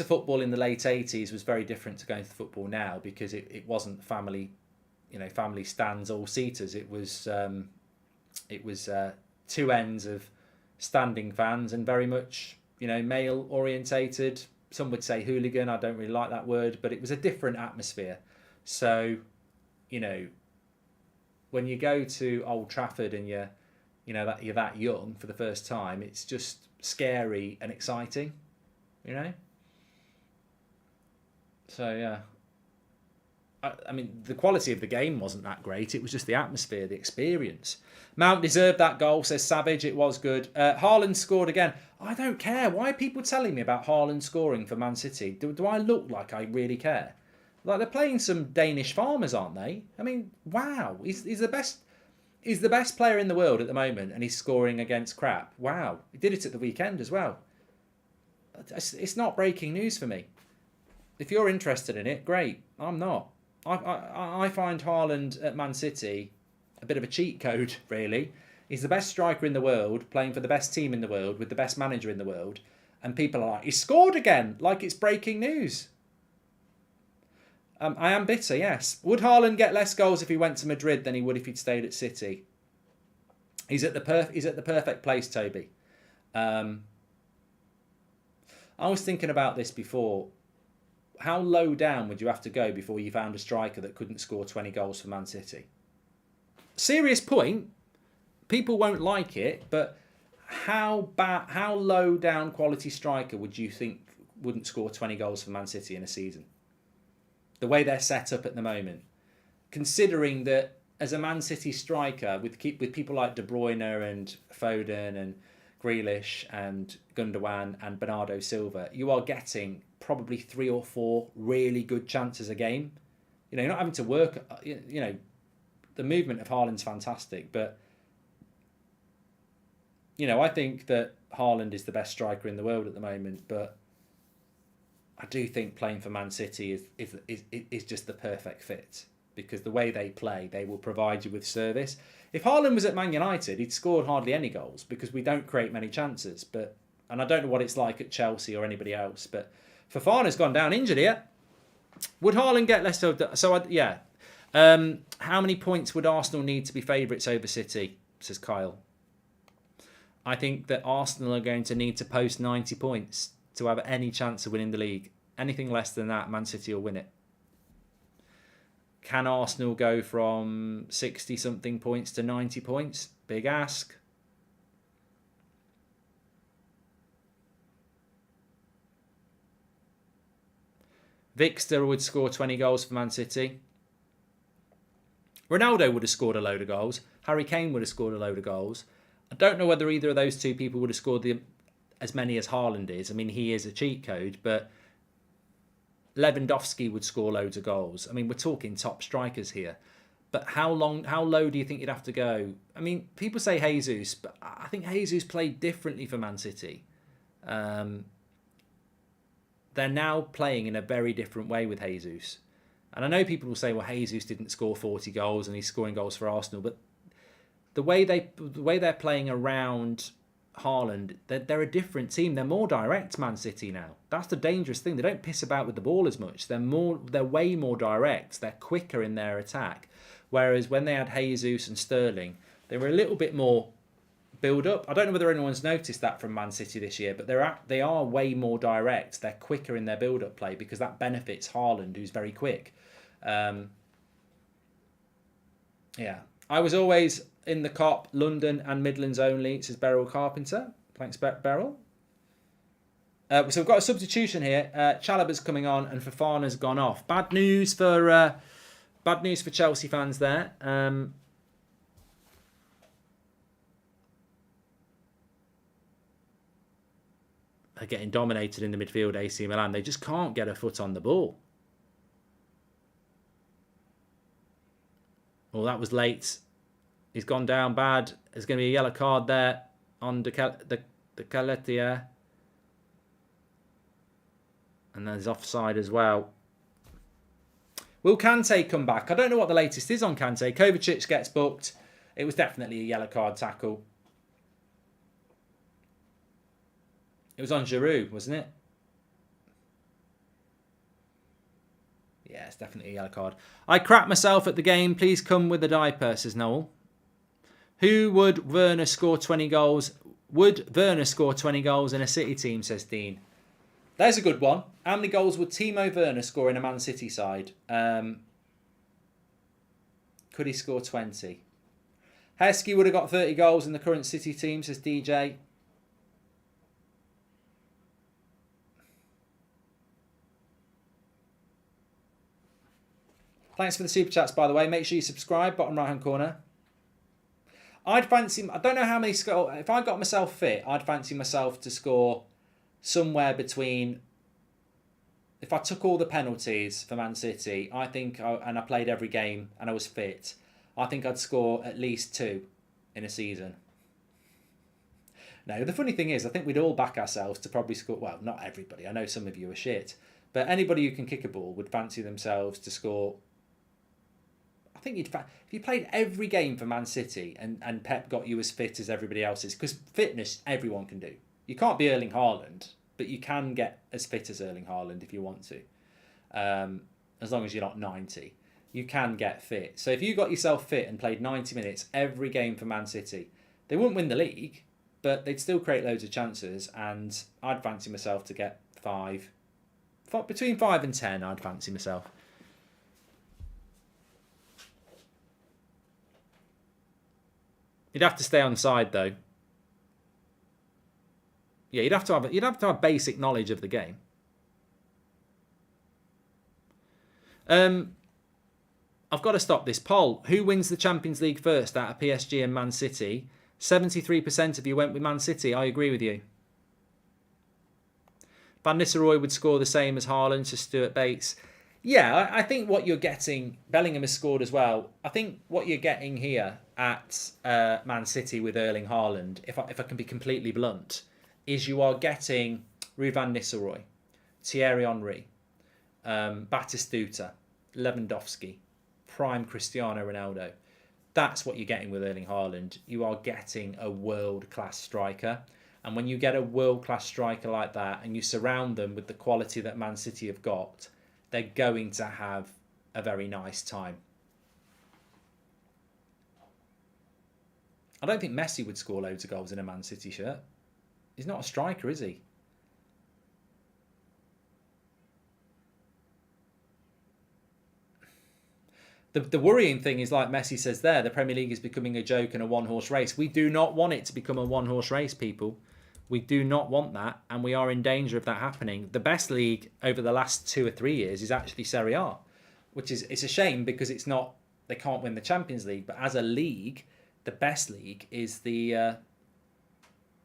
football in the late 80s was very different to going to football now because it wasn't family stands all seaters. It was two ends of standing fans and very much male orientated. Some would say hooligan. I don't really like that word, but it was a different atmosphere. So, when you go to Old Trafford and you're that young for the first time, it's just scary and exciting, So yeah, I mean the quality of the game wasn't that great. It was just the atmosphere, the experience. Mount deserved that goal, says Savage. It was good. Haaland scored again. I don't care. Why are people telling me about Haaland scoring for Man City? Do I look like I really care? Like they're playing some Danish farmers, aren't they? I mean, wow. He's the best. He's the best player in the world at the moment, and he's scoring against crap. Wow. He did it at the weekend as well. It's not breaking news for me. If you're interested in it, great. I'm not. I find Haaland at Man City a bit of a cheat code, really. He's the best striker in the world, playing for the best team in the world, with the best manager in the world. And people are like, he scored again, like it's breaking news. I am bitter, yes. Would Haaland get less goals if he went to Madrid than he would if he'd stayed at City? He's at the perfect place, Toby. I was thinking about this before. How low down would you have to go before you found a striker that couldn't score 20 goals for Man City? Serious point. People won't like it, but how low down quality striker would you think wouldn't score 20 goals for Man City in a season? The way they're set up at the moment. Considering that as a Man City striker, with people like De Bruyne and Foden and Grealish and Gundogan and Bernardo Silva, you are getting probably 3 or 4 really good chances a game. You're not having to work. The movement of Haaland's fantastic, but I think that Haaland is the best striker in the world at the moment. But I do think playing for Man City is just the perfect fit because the way they play, they will provide you with service. If Haaland was at Man United, he'd scored hardly any goals because we don't create many chances. And I don't know what it's like at Chelsea or anybody else, but Fofana's gone down injured here. Would Haaland get less of the... So, yeah. How many points would Arsenal need to be favourites over City, says Kyle. I think that Arsenal are going to need to post 90 points to have any chance of winning the league. Anything less than that, Man City will win it. Can Arsenal go from 60-something points to 90 points? Big ask. Victor would score 20 goals for Man City. Ronaldo would have scored a load of goals. Harry Kane would have scored a load of goals. I don't know whether either of those two people would have scored as many as Haaland is. I mean, he is a cheat code, but Lewandowski would score loads of goals. I mean, we're talking top strikers here. But how low do you think you'd have to go? I mean, people say Jesus, but I think Jesus played differently for Man City. They're now playing in a very different way with Jesus. And I know people will say, well, Jesus didn't score 40 goals and he's scoring goals for Arsenal. But the way they're playing around Haaland, they're a different team. They're more direct, Man City now. That's the dangerous thing. They don't piss about with the ball as much. They're way more direct. They're quicker in their attack. Whereas when they had Jesus and Sterling, they were a little bit more build up. I don't know whether anyone's noticed that from Man City this year, but they are way more direct. They're quicker in their build up play because that benefits Haaland, who's very quick. Yeah, I was always in the Cop, London and Midlands only, says Beryl Carpenter. Thanks, Beryl. So we've got a substitution here. Chalobah's coming on and Fofana's gone off. Bad news for Chelsea fans there. are getting dominated in the midfield, AC Milan. They just can't get a foot on the ball. Well, that was late. He's gone down bad. There's going to be a yellow card there on the Caletia. And there's offside as well. Will Kante come back? I don't know what the latest is on Kante. Kovacic gets booked. It was definitely a yellow card tackle. It was on Giroud, wasn't it? Yeah, it's definitely a yellow card. I crap myself at the game. Please come with a diaper, says Noel. Who would Werner score 20 goals? Would Werner score 20 goals in a City team, says Dean. There's a good one. How many goals would Timo Werner score in a Man City side? Could he score 20? Heskey would have got 30 goals in the current City team, says DJ. Thanks for the super chats, by the way. Make sure you subscribe, bottom right hand corner. I'd fancy, I don't know how many score. If I got myself fit, I'd fancy myself to score somewhere between. If I took all the penalties for Man City, I think, and I played every game and I was fit, I think I'd score at least 2 in a season. Now, the funny thing is, I think we'd all back ourselves to probably score. Well, not everybody. I know some of you are shit, but anybody who can kick a ball would fancy themselves to score. I think if you played every game for Man City and Pep got you as fit as everybody else is, because fitness everyone can do. You can't be Erling Haaland, but you can get as fit as Erling Haaland if you want to. As long as you're not 90. You can get fit. So if you got yourself fit and played 90 minutes every game for Man City, they wouldn't win the league, but they'd still create loads of chances, and I'd fancy myself to get 5. Between 5 and 10, I'd fancy myself. You'd have to stay on side though. Yeah, you'd have to have basic knowledge of the game. I've got to stop this poll. Who wins the Champions League first out of PSG and Man City? 73% of you went with Man City. I agree with you. Van Nistelrooy would score the same as Haaland to Stuart Bates. Yeah, I think what you're getting, Bellingham has scored as well. I think what you're getting here at Man City with Erling Haaland, if I can be completely blunt, is you are getting Ruud van Nistelrooy, Thierry Henry, Batistuta, Lewandowski, prime Cristiano Ronaldo. That's what you're getting with Erling Haaland. You are getting a world-class striker. And when you get a world-class striker like that and you surround them with the quality that Man City have got, they're going to have a very nice time. I don't think Messi would score loads of goals in a Man City shirt. He's not a striker, is he? The worrying thing is, like Messi says there, the Premier League is becoming a joke and a one-horse race. We do not want it to become a one-horse race, people. We do not want that, and we are in danger of that happening. The best league over the last 2 or 3 years is actually Serie A, which is it's a shame because it's not, they can't win the Champions League. But as a league, the best league is the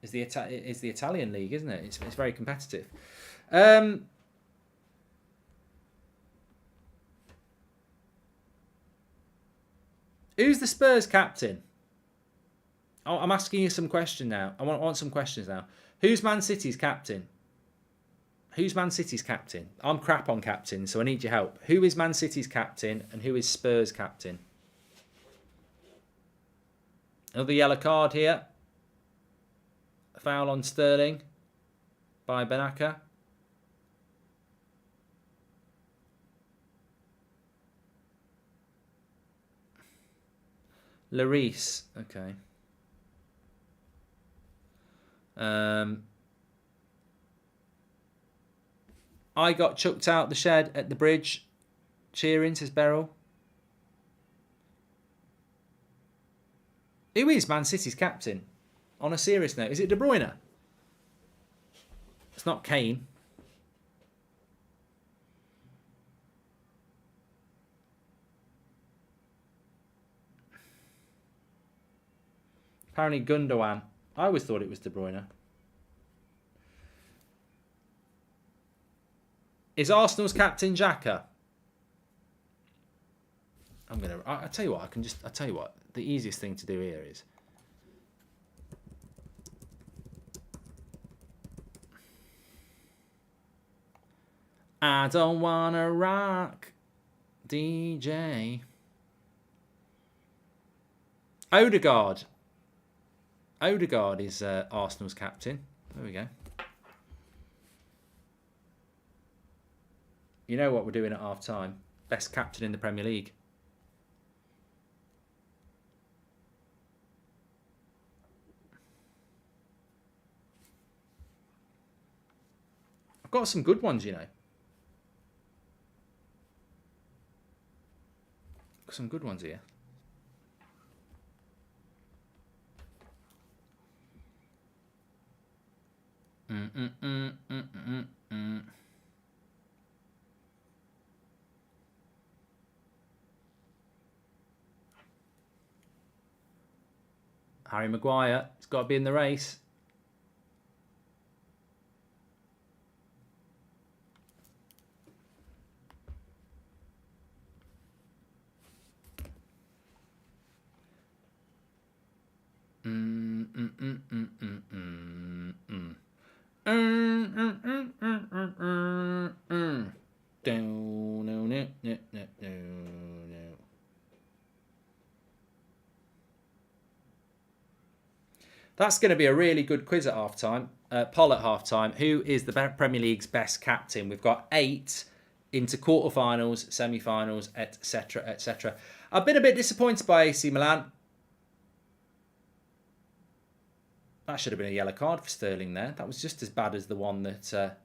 Italian league, isn't it? It's very competitive. Who's the Spurs captain? Oh, I'm asking you some questions now. I want some questions now. Who's Man City's captain? Who's Man City's captain? I'm crap on captain, so I need your help. Who is Man City's captain and who is Spurs captain? Another yellow card here. A foul on Sterling by Benaka. Lloris, okay. I got chucked out the shed at the bridge. Cheering, says Beryl. Who is Man City's captain? On a serious note, is it De Bruyne? It's not Kane. Apparently Gundogan. I always thought it was De Bruyne. Is Arsenal's captain Xhaka? I tell you what, I tell you what, the easiest thing to do here is, I don't wanna rock, DJ. Odegaard. Odegaard is Arsenal's captain. There we go. You know what we're doing at half time. Best captain in the Premier League. I've got some good ones, you know. Got some good ones here. Harry Maguire, it's got to be in the race. That's going to be a really good quiz at half-time. Poll at half-time. Who is the Premier League's best captain? We've got 8 into quarterfinals, semi-finals, etc., etc. I've been a bit disappointed by AC Milan. That should have been a yellow card for Sterling there. That was just as bad as the one that...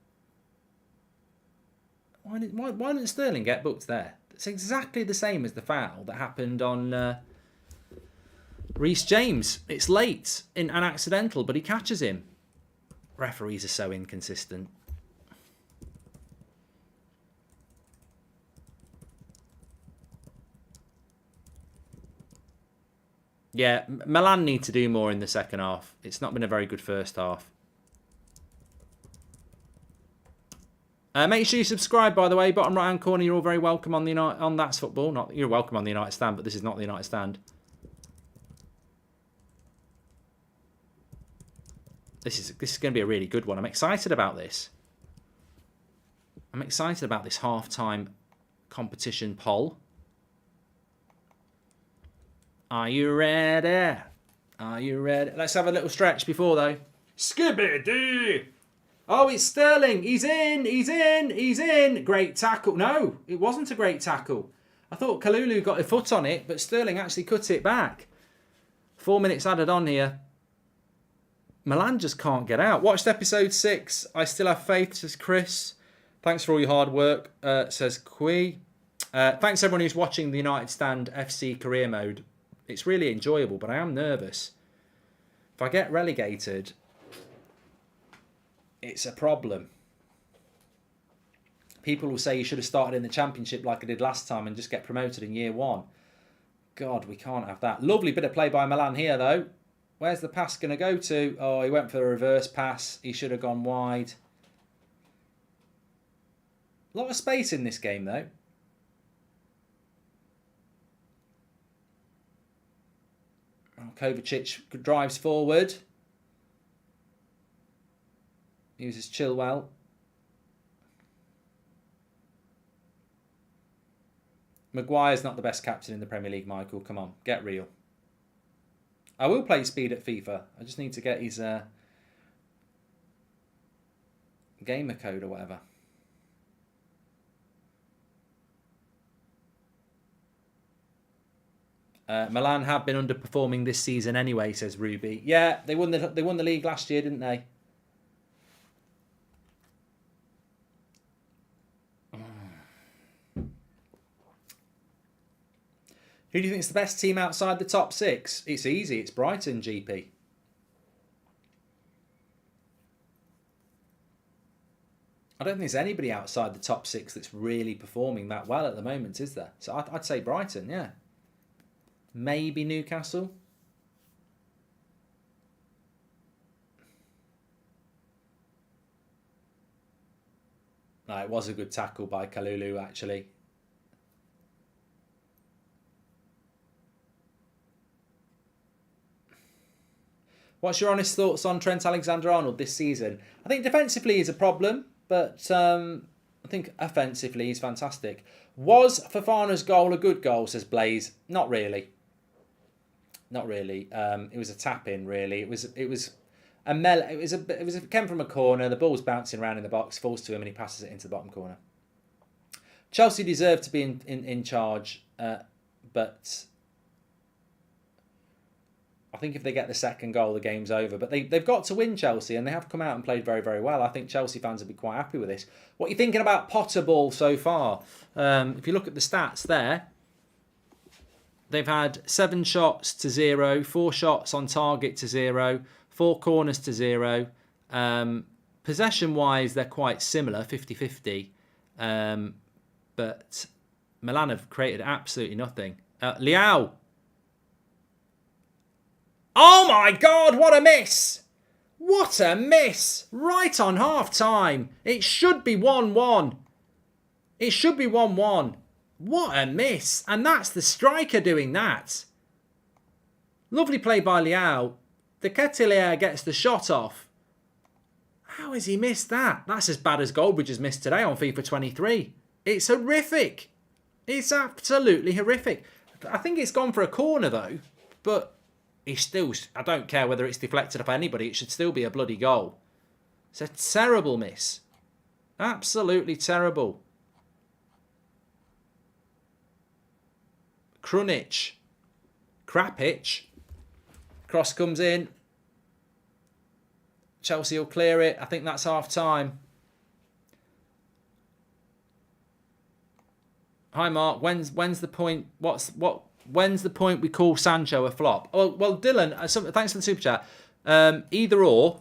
Why didn't Sterling get booked there? It's exactly the same as the foul that happened on Reece James. It's late and accidental, but he catches him. Referees are so inconsistent. Yeah, Milan need to do more in the second half. It's not been a very good first half. Make sure you subscribe, by the way. Bottom right-hand corner, you're all very welcome on the on That's Football. Not you're welcome on the United Stand, but this is not the United Stand. This is going to be a really good one. I'm excited about this. I'm excited about this half-time competition poll. Are you ready? Are you ready? Let's have a little stretch before, though. Skibidi! Oh, it's Sterling. He's in. He's in. He's in. Great tackle. No, it wasn't a great tackle. I thought Kalulu got a foot on it, but Sterling actually cut it back. 4 minutes added on here. Milan just can't get out. Watched episode 6. I still have faith, says Chris. Thanks for all your hard work, says Kui. Thanks everyone who's watching the United Stand FC career mode. It's really enjoyable, but I am nervous. If I get relegated, it's a problem. People will say you should have started in the Championship like I did last time and just get promoted in year 1. God, we can't have that. Lovely bit of play by Milan here, though. Where's the pass going to go to? Oh, he went for a reverse pass. He should have gone wide. A lot of space in this game, though. Kovacic drives forward. Uses Chilwell. Maguire's not the best captain in the Premier League, Michael. Come on, get real. I will play speed at FIFA. I just need to get his gamer code or whatever. Milan have been underperforming this season anyway, says Ruby. Yeah, they won the league last year, didn't they? Who do you think is the best team outside the top 6? It's easy. It's Brighton, GP. I don't think there's anybody outside the top 6 that's really performing that well at the moment, is there? So I'd say Brighton, yeah. Maybe Newcastle. No, it was a good tackle by Kalulu, actually. What's your honest thoughts on Trent Alexander-Arnold this season? I think defensively he's a problem, but I think offensively he's fantastic. Was Fofana's goal a good goal, says Blaze? Not really. Not really. It was a tap-in, really. It came from a corner. The ball's bouncing around in the box, falls to him, and he passes it into the bottom corner. Chelsea deserved to be in charge, but I think if they get the second goal, the game's over. But they've got to win, Chelsea, and they have come out and played very, very well. I think Chelsea fans will be quite happy with this. What are you thinking about Potter ball so far? If you look at the stats there, they've had 7 shots to 0, 4 shots on target to 0, 4 corners to 0. Possession-wise, they're quite similar, 50-50. But Milan have created absolutely nothing. Leao. Oh my God, what a miss! What a miss! Right on half-time. It should be 1-1. It should be 1-1. What a miss. And that's the striker doing that. Lovely play by Leao. The Ketelaere gets the shot off. How has he missed that? That's as bad as Goldbridge has missed today on FIFA 23. It's horrific. It's absolutely horrific. I think it's gone for a corner though. But he's still, I don't care whether it's deflected off anybody. It should still be a bloody goal. It's a terrible miss. Absolutely terrible. Krunic. Krapic. Cross comes in. Chelsea will clear it. I think that's half time. Hi Mark. When's the point? When's the point we call Sancho a flop? Oh, well, Dylan, thanks for the super chat. Either or,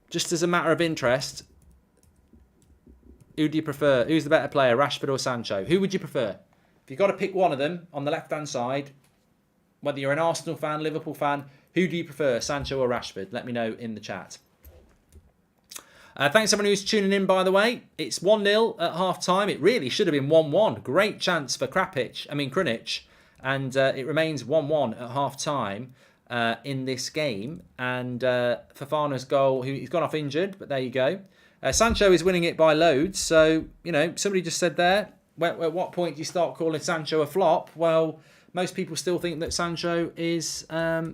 just as a matter of interest, who do you prefer? Who's the better player, Rashford or Sancho? Who would you prefer? If you've got to pick one of them on the left-hand side, whether you're an Arsenal fan, Liverpool fan, who do you prefer, Sancho or Rashford? Let me know in the chat. Thanks everyone who's tuning in, by the way. It's 1-0 at half-time. It really should have been 1-1. Great chance for Krunic. And it remains 1-1 at half-time in this game. And Fofana's goal, he's gone off injured, but there you go. Sancho is winning it by loads. So, you know, somebody just said there, at what point do you start calling Sancho a flop? Well, most people still think that Sancho is a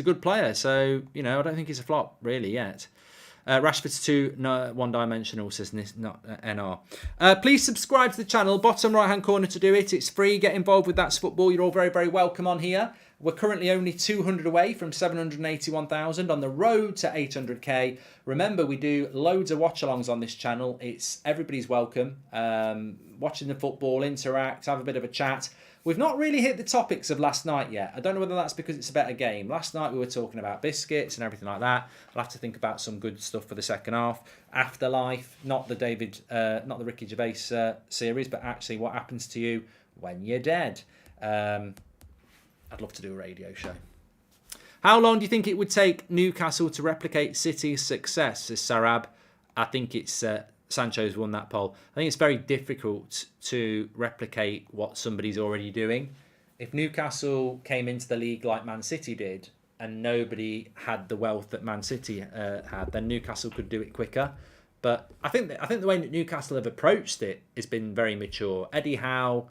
good player. So, you know, I don't think he's a flop really yet. Rashford's too one-dimensional, says not NR. Please subscribe to the channel, bottom right-hand corner to do it. It's free. Get involved with That's Football. You're all very, very welcome on here. We're currently only 200 away from 781,000 on the road to 800k. Remember, we do loads of watch-alongs on this channel. Everybody's welcome. Watching the football, interact, have a bit of a chat. We've not really hit the topics of last night yet. I don't know whether that's because it's a better game. Last night we were talking about biscuits and everything like that. I'll have to think about some good stuff for the second half. Afterlife, not the Ricky Gervais series, but actually what happens to you when you're dead. I'd love to do a radio show. How long do you think it would take Newcastle to replicate City's success, says Sarab? I think it's Sancho's won that poll. I think it's very difficult to replicate what somebody's already doing. If Newcastle came into the league like Man City did and nobody had the wealth that Man City had, then Newcastle could do it quicker. But I think the way that Newcastle have approached it has been very mature. Eddie Howe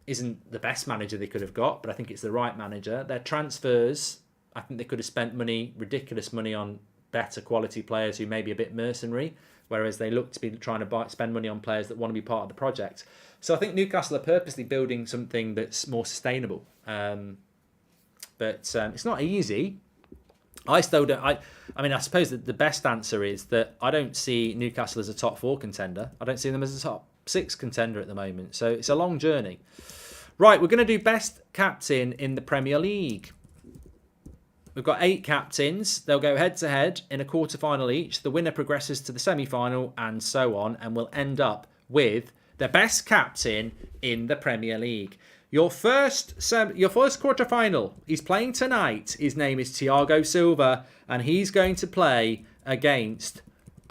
isn't the best manager they could have got, but I think it's the right manager. Their transfers, I think they could have spent ridiculous money on better quality players who may be a bit mercenary, whereas they look to be trying to spend money on players that want to be part of the project. So I think Newcastle are purposely building something that's more sustainable. But it's not easy. I still don't. I mean, I suppose that the best answer is that I don't see Newcastle as a top 4 contender. I don't see them as a top 6 contender at the moment. So it's a long journey. Right, we're going to do best captain in the Premier League. We've got 8 captains. They'll go head-to-head in a quarter-final each. The winner progresses to the semi-final and so on. And we'll end up with the best captain in the Premier League. Your first quarter-final, he's playing tonight. His name is Thiago Silva. And he's going to play against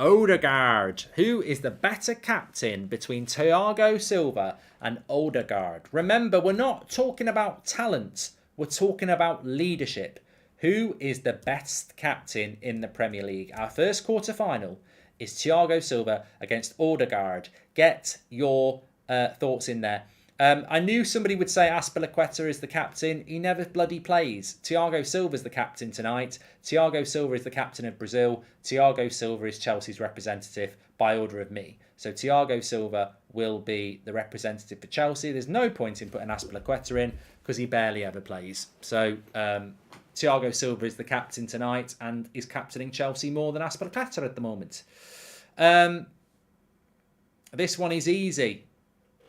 Odegaard. Who is the better captain between Thiago Silva and Odegaard? Remember, we're not talking about talent. We're talking about leadership. Who is the best captain in the Premier League? Our first quarter-final is Thiago Silva against Odegaard. Get your thoughts in there. I knew somebody would say Azpilicueta is the captain. He never bloody plays. Thiago Silva is the captain tonight. Thiago Silva is the captain of Brazil. Thiago Silva is Chelsea's representative by order of me. So Thiago Silva will be the representative for Chelsea. There's no point in putting Azpilicueta in because he barely ever plays. So Thiago Silva is the captain tonight and is captaining Chelsea more than Azpilicueta at the moment. This one is easy.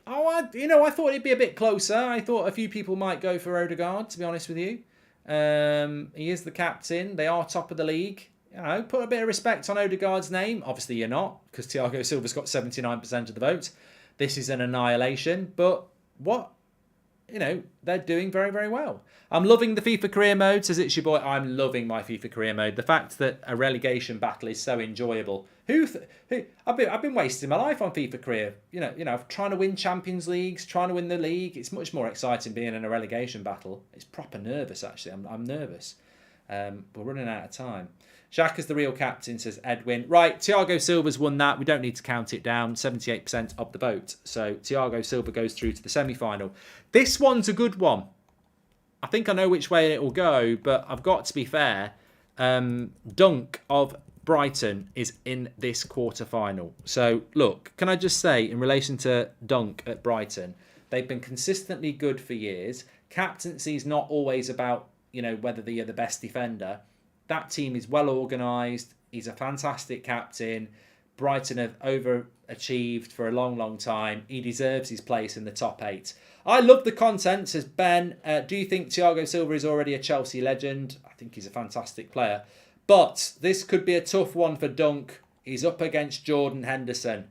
I thought it'd be a bit closer. I thought a few people might go for Odegaard, to be honest with you. He is the captain. They are top of the league. Put a bit of respect on Odegaard's name. Obviously, you're not, because Thiago Silva's got 79% of the vote. This is an annihilation. But what? They're doing very, very well. I'm loving the FIFA career mode, says It's Your Boy. I'm loving my FIFA career mode. The fact that a relegation battle is so enjoyable. I've been wasting my life on FIFA career. Trying to win Champions Leagues, trying to win the league. It's much more exciting being in a relegation battle. It's proper nervous, actually. I'm nervous. We're running out of time. Jacques is the real captain, says Edwin. Right, Thiago Silva's won that. We don't need to count it down. 78% of the vote. So Thiago Silva goes through to the semi-final. This one's a good one. I think I know which way it will go, but I've got to be fair. Dunk of Brighton is in this quarter-final. So, look, can I just say, in relation to Dunk at Brighton, they've been consistently good for years. Captaincy is not always about, whether you're the best defender. That team is well organised. He's a fantastic captain. Brighton have overachieved for a long, long time. He deserves his place in the top 8. I love the content, says Ben. Do you think Thiago Silva is already a Chelsea legend? I think he's a fantastic player. But this could be a tough one for Dunk. He's up against Jordan Henderson.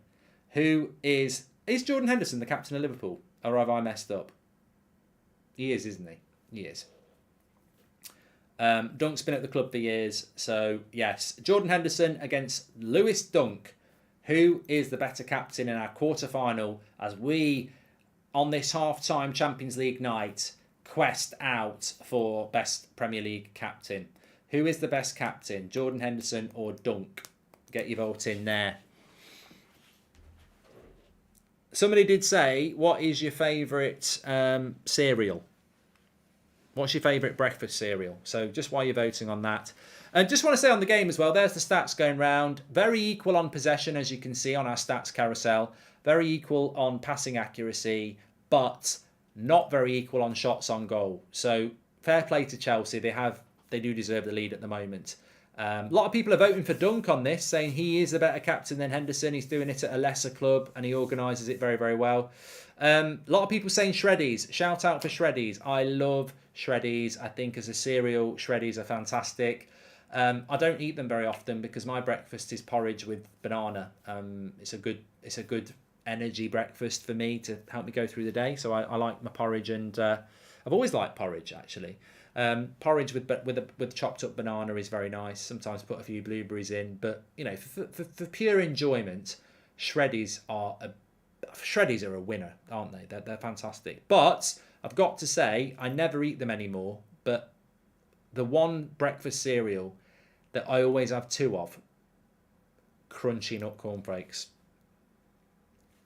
Who is... Is Jordan Henderson the captain of Liverpool? Or have I messed up? He is, isn't he? He is. Dunk's been at the club for years. So, yes. Jordan Henderson against Lewis Dunk. Who is the better captain in our quarter-final as we, on this half-time Champions League night, quest out for best Premier League captain? Who is the best captain, Jordan Henderson or Dunk? Get your vote in there. Somebody did say, what is your favourite cereal? What's your favourite breakfast cereal? So just while you're voting on that. And just want to say on the game as well, there's the stats going round. Very equal on possession, as you can see on our stats carousel. Very equal on passing accuracy, but not very equal on shots on goal. So fair play to Chelsea. They do deserve the lead at the moment. A lot of people are voting for Dunk on this, saying he is a better captain than Henderson. He's doing it at a lesser club and he organises it very, very well. A lot of people saying Shreddies. Shout out for Shreddies. I love Shreddies. I think as a cereal, Shreddies are fantastic. I don't eat them very often because my breakfast is porridge with banana. It's a good energy breakfast for me to help me go through the day. So I like my porridge, and I've always liked porridge actually. Porridge with chopped up banana is very nice. Sometimes put a few blueberries in, but for pure enjoyment, Shreddies are a winner, aren't they? They're fantastic. But I've got to say, I never eat them anymore. But the one breakfast cereal that I always have 2 of, Crunchy Nut Cornflakes.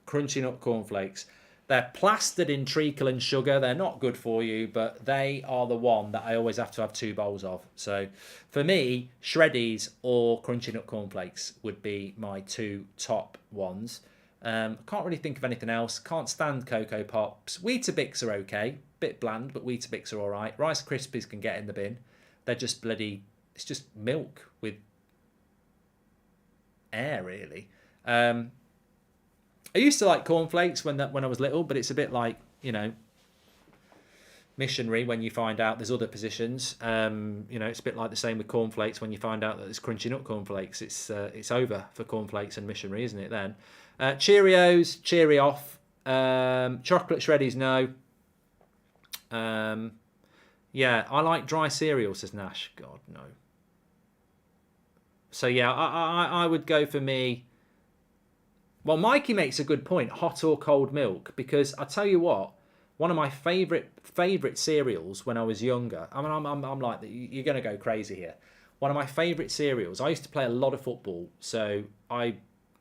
Crunchy Nut Cornflakes. They're plastered in treacle and sugar. They're not good for you, but they are the one that I always have to have 2 bowls of. So for me, Shreddies or Crunchy Nut Cornflakes would be my 2 top ones. I can't really think of anything else. Can't stand Cocoa Pops. Weetabix are okay. Bit bland, but Weetabix are all right. Rice Krispies can get in the bin. They're just bloody... It's just milk with air, really. I used to like cornflakes when I was little, but it's a bit like, missionary when you find out there's other positions. It's a bit like the same with cornflakes when you find out that there's Crunchy Nut Cornflakes. It's over for cornflakes and missionary, isn't it then? Cheerios, cheery off. Chocolate Shreddies, no. Yeah, I like dry cereal, says Nash. God, no. So yeah, I would go for me. Well, Mikey makes a good point, hot or cold milk, because I tell you what, one of my favourite cereals when I was younger. I mean, I'm like, you're going to go crazy here. One of my favourite cereals. I used to play a lot of football, so I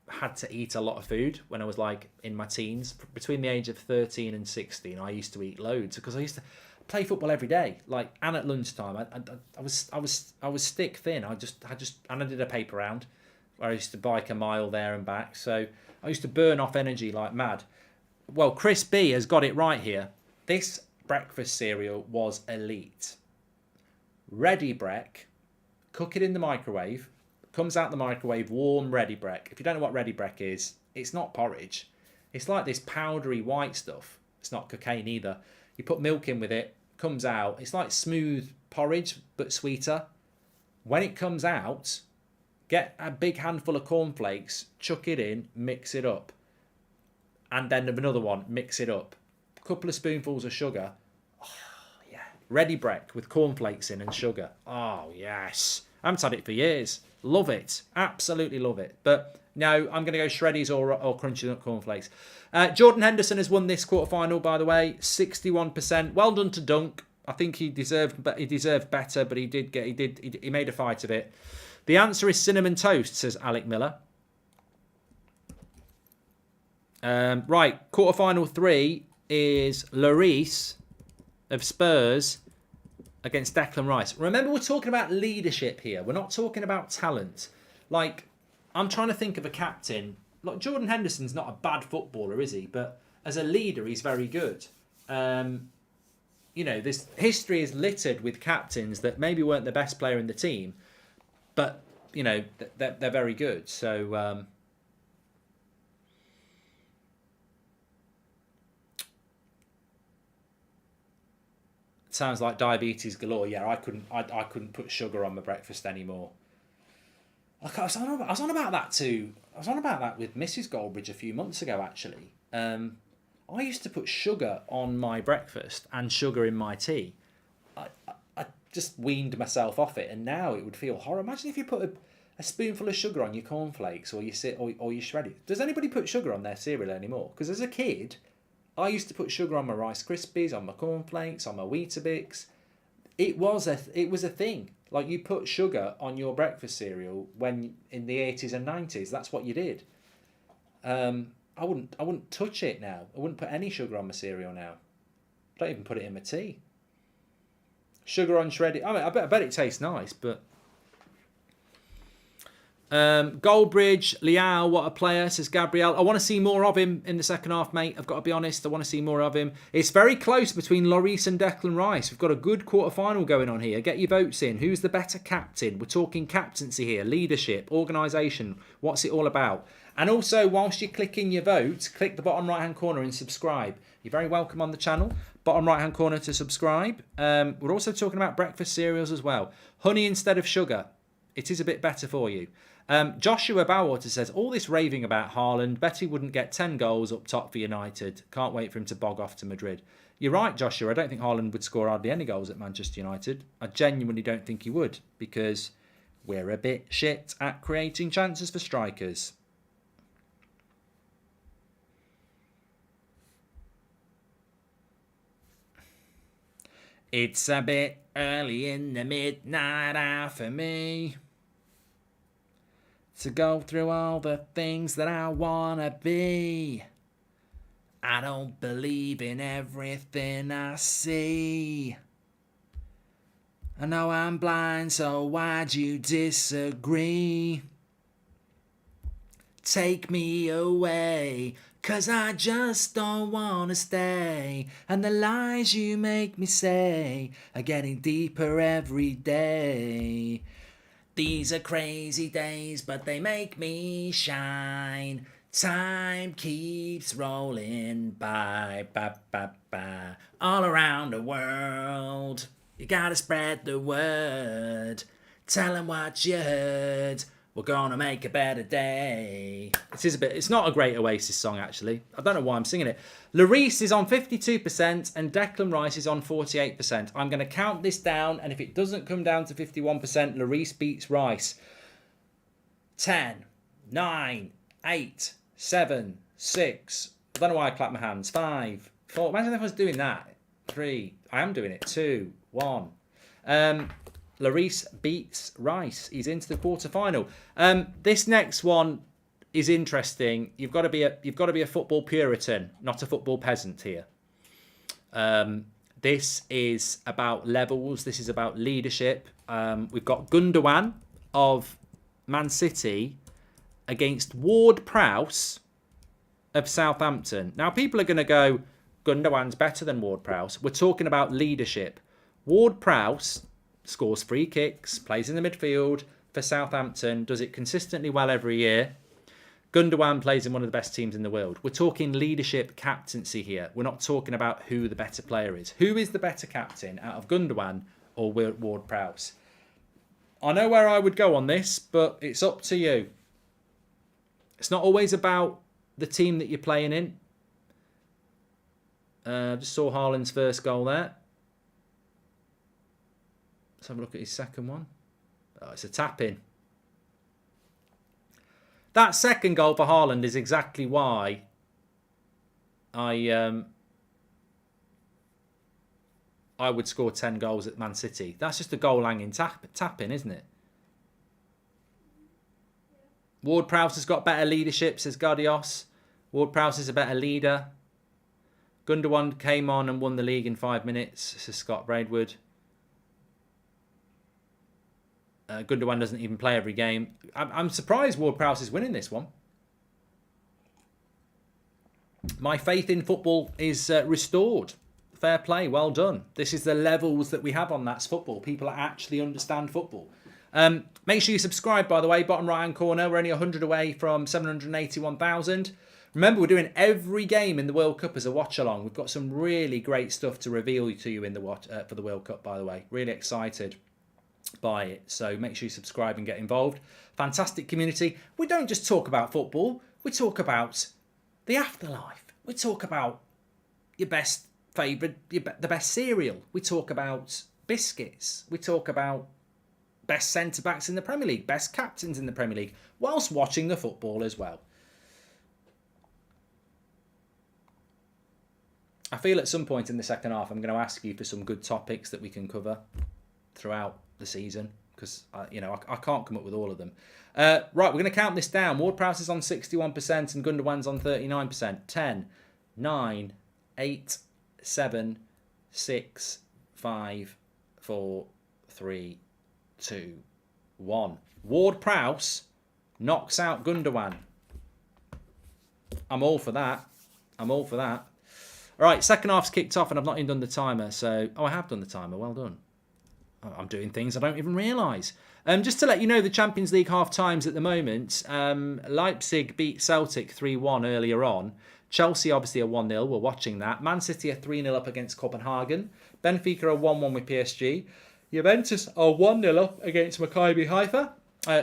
had to eat a lot of food when I was like in my teens. Between the age of 13 and 16, I used to eat loads because I used to play football every day. Like, and at lunchtime, I was stick thin. And I did a paper round where I used to bike a mile there and back. So I used to burn off energy like mad. Well, Chris B has got it right here. This breakfast cereal was elite. Ready Break, cook it in the microwave, comes out the microwave warm Ready Break. If you don't know what Ready Break is, it's not porridge. It's like this powdery white stuff. It's not cocaine either. You put milk in with it, comes out. It's like smooth porridge, but sweeter. When it comes out, get a big handful of cornflakes, chuck it in, mix it up. And then another one, mix it up. A couple of spoonfuls of sugar. Oh, yeah. Ready Break with cornflakes in and sugar. Oh, yes. I haven't had it for years. Love it. Absolutely love it. But no, I'm going to go Shreddies or Crunchy Nut Cornflakes. Jordan Henderson has won this quarterfinal, by the way. 61%. Well done to Dunk. I think he deserved better, but he made a fight of it. The answer is cinnamon toast, says Alec Miller. Right, quarterfinal 3 is Lloris of Spurs against Declan Rice. Remember, we're talking about leadership here. We're not talking about talent. Like, I'm trying to think of a captain. Like, Jordan Henderson's not a bad footballer, is he? But as a leader, he's very good. This history is littered with captains that maybe weren't the best player in the team, but, they're very good. So, sounds like diabetes galore. Yeah, I couldn't put sugar on my breakfast anymore. Like, I was on about that too. I was on about that with Mrs. Goldbridge a few months ago, actually. I used to put sugar on my breakfast and sugar in my tea. I just weaned myself off it, and now it would feel horrible. Imagine if you put a spoonful of sugar on your cornflakes or your shredded. Does anybody put sugar on their cereal anymore? Because as a kid, I used to put sugar on my Rice Krispies, on my cornflakes, on my Weetabix. It was a thing. Like, you put sugar on your breakfast cereal when in the 80s and 90s. That's what you did. I wouldn't touch it now. I wouldn't put any sugar on my cereal now. I don't even put it in my tea. Sugar on shredded. I mean, I bet it tastes nice, but. Goldbridge, Liao, what a player, says Gabriel. I want to see more of him in the second half, mate. I've got to be honest. I want to see more of him. It's very close between Lloris and Declan Rice. We've got a good quarter-final going on here. Get your votes in. Who's the better captain? We're talking captaincy here, leadership, organisation. What's it all about? And also, whilst you're clicking your vote, click the bottom right-hand corner and subscribe. You're very welcome on the channel. Bottom right-hand corner to subscribe. We're also talking about breakfast cereals as well. Honey instead of sugar. It is a bit better for you. Joshua Bowater says, all this raving about Haaland, bet he wouldn't get 10 goals up top for United. Can't wait for him to bog off to Madrid. You're right, Joshua. I don't think Haaland would score hardly any goals at Manchester United. I genuinely don't think he would, because we're a bit shit at creating chances for strikers. It's a bit early in the midnight hour for me to go through all the things that I wanna be. I don't believe in everything I see. I know I'm blind, so why'd you disagree? Take me away, 'cause I just don't wanna stay. And the lies you make me say are getting deeper every day. These are crazy days, but they make me shine. Time keeps rolling by, ba, ba, ba. All around the world. You gotta spread the word. Tell them what you heard. We're gonna make a better day. It's not a great Oasis song, actually. I don't know why I'm singing it. Lloris is on 52% and Declan Rice is on 48%. I'm going to count this down, and if it doesn't come down to 51%, Lloris beats Rice. 10, 9, 8, 7, 6. I don't know why I clap my hands. 5, 4. Imagine if I was doing that. 3. I am doing it. 2, 1. Larice beats Rice. He's into the quarterfinal. This next one is interesting. You've got to be a football Puritan, not a football peasant here. This is about levels. This is about leadership. We've got Gundogan of Man City against Ward-Prowse of Southampton. Now, people are going to go, Gundogan's better than Ward-Prowse. We're talking about leadership. Ward-Prowse scores free kicks, plays in the midfield for Southampton, does it consistently well every year. Gundogan plays in one of the best teams in the world. We're talking leadership, captaincy here. We're not talking about who the better player is. Who is the better captain out of Gundogan or Ward-Prowse? I know where I would go on this, but it's up to you. It's not always about the team that you're playing in. Just saw Haaland's first goal there. Let's have a look at his second one. Oh, it's a tap-in. That second goal for Haaland is exactly why I would score 10 goals at Man City. That's just a goal-hanging tap-in, isn't it? Ward-Prowse has got better leadership, says Guardios. Ward-Prowse is a better leader. Gundogan came on and won the league in 5 minutes, says Scott Braidwood. Gundogan doesn't even play every game. I'm surprised Ward-Prowse is winning this one. My faith in football is restored. Fair play, well done. This is the levels that we have on That's Football. People that actually understand football. Make sure you subscribe, by the way. Bottom right-hand corner. We're only 100 away from 781,000. Remember, we're doing every game in the World Cup as a watch-along. We've got some really great stuff to reveal to you in the for the World Cup, by the way. Really excited by it. So make sure you subscribe and get involved. Fantastic community. We don't just talk about football. We talk about the afterlife. We talk about your best favourite, the best cereal. We talk about biscuits. We talk about best centre-backs in the Premier League, best captains in the Premier League, whilst watching the football as well. I feel at some point in the second half I'm going to ask you for some good topics that we can cover throughout the season, because I can't come up with all of them. Right, we're going to count this down. Ward-Prowse is on 61% and Gundogan's on 39%. 10, 9, 8, 7, 6, 5, 4, 3, 2, 1. Ward-Prowse knocks out Gundogan. I'm all for that. All right, second half's kicked off and I've not even done the timer. So, I have done the timer. Well done. I'm doing things I don't even realise. Just to let you know, the Champions League half-times at the moment, Leipzig beat Celtic 3-1 earlier on. Chelsea obviously are 1-0. We're watching that. Man City are 3-0 up against Copenhagen. Benfica are 1-1 with PSG. Juventus are 1-0 up against Maccabi Haifa.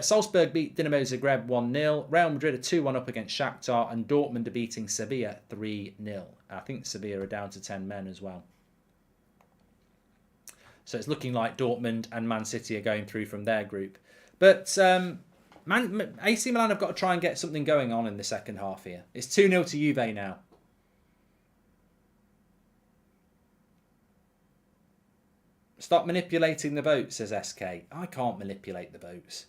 Salzburg beat Dinamo Zagreb 1-0. Real Madrid are 2-1 up against Shakhtar. And Dortmund are beating Sevilla 3-0. I think Sevilla are down to 10 men as well. So it's looking like Dortmund and Man City are going through from their group. But AC Milan have got to try and get something going on in the second half here. It's 2-0 to Juve now. Stop manipulating the votes, says SK. I can't manipulate the votes.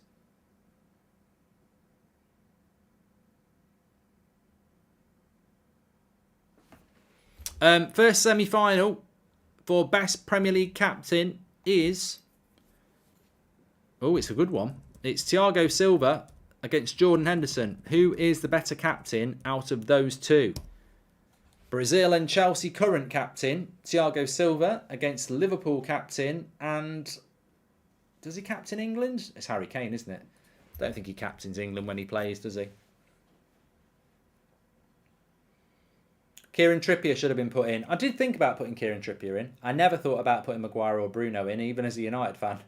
First semi-final for best Premier League captain is... Oh, it's a good one. It's Thiago Silva against Jordan Henderson. Who is the better captain out of those two? Brazil and Chelsea current captain, Thiago Silva, against Liverpool captain, and... Does he captain England? It's Harry Kane, isn't it? Don't think he captains England when he plays, does he? Kieran Trippier should have been put in. I did think about putting Kieran Trippier in. I never thought about putting Maguire or Bruno in, even as a United fan.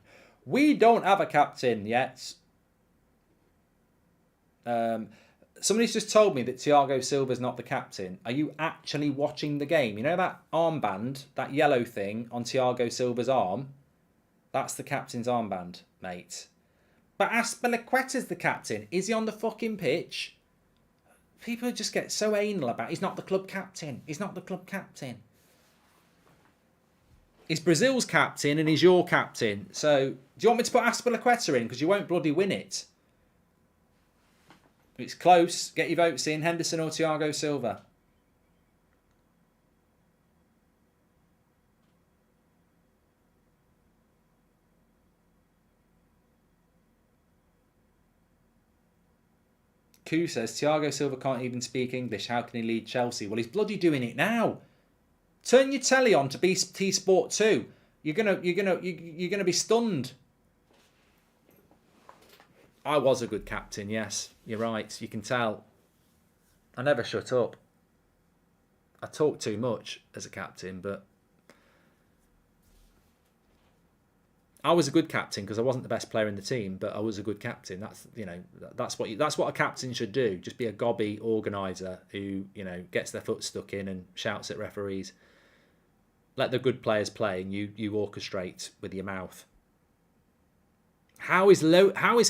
We don't have a captain yet. Somebody's just told me that Thiago Silva's not the captain. Are you actually watching the game? You know that armband, that yellow thing on Thiago Silva's arm? That's the captain's armband, mate. But Azpilicueta's the captain. Is he on the fucking pitch? People just get so anal about he's not the club captain. He's not the club captain. He's Brazil's captain and he's your captain. So, do you want me to put Azpilicueta in? Because you won't bloody win it. It's close. Get your votes in. Henderson or Thiago Silva. Koo says, Thiago Silva can't even speak English. How can he lead Chelsea? Well, he's bloody doing it now. Turn your telly on to BT Sport 2. You're gonna be stunned. I was a good captain, yes. You're right. You can tell. I never shut up. I talk too much as a captain, but I was a good captain because I wasn't the best player in the team, but I was a good captain. That's what a captain should do. Just be a gobby organizer who gets their foot stuck in and shouts at referees. Let the good players play, and you orchestrate with your mouth. How is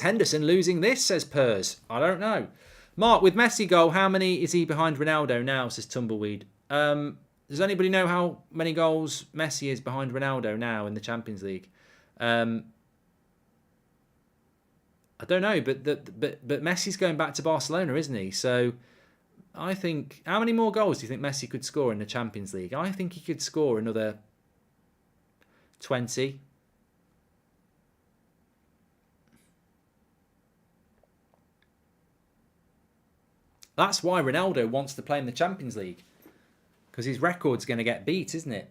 Henderson losing this? Says Pers. I don't know. Mark, with Messi goal, how many is he behind Ronaldo now? Says Tumbleweed. Does anybody know how many goals Messi is behind Ronaldo now in the Champions League? I don't know, but Messi's going back to Barcelona, isn't he? So I think, how many more goals do you think Messi could score in the Champions League? I think he could score another 20. That's why Ronaldo wants to play in the Champions League. Because his record's going to get beat, isn't it?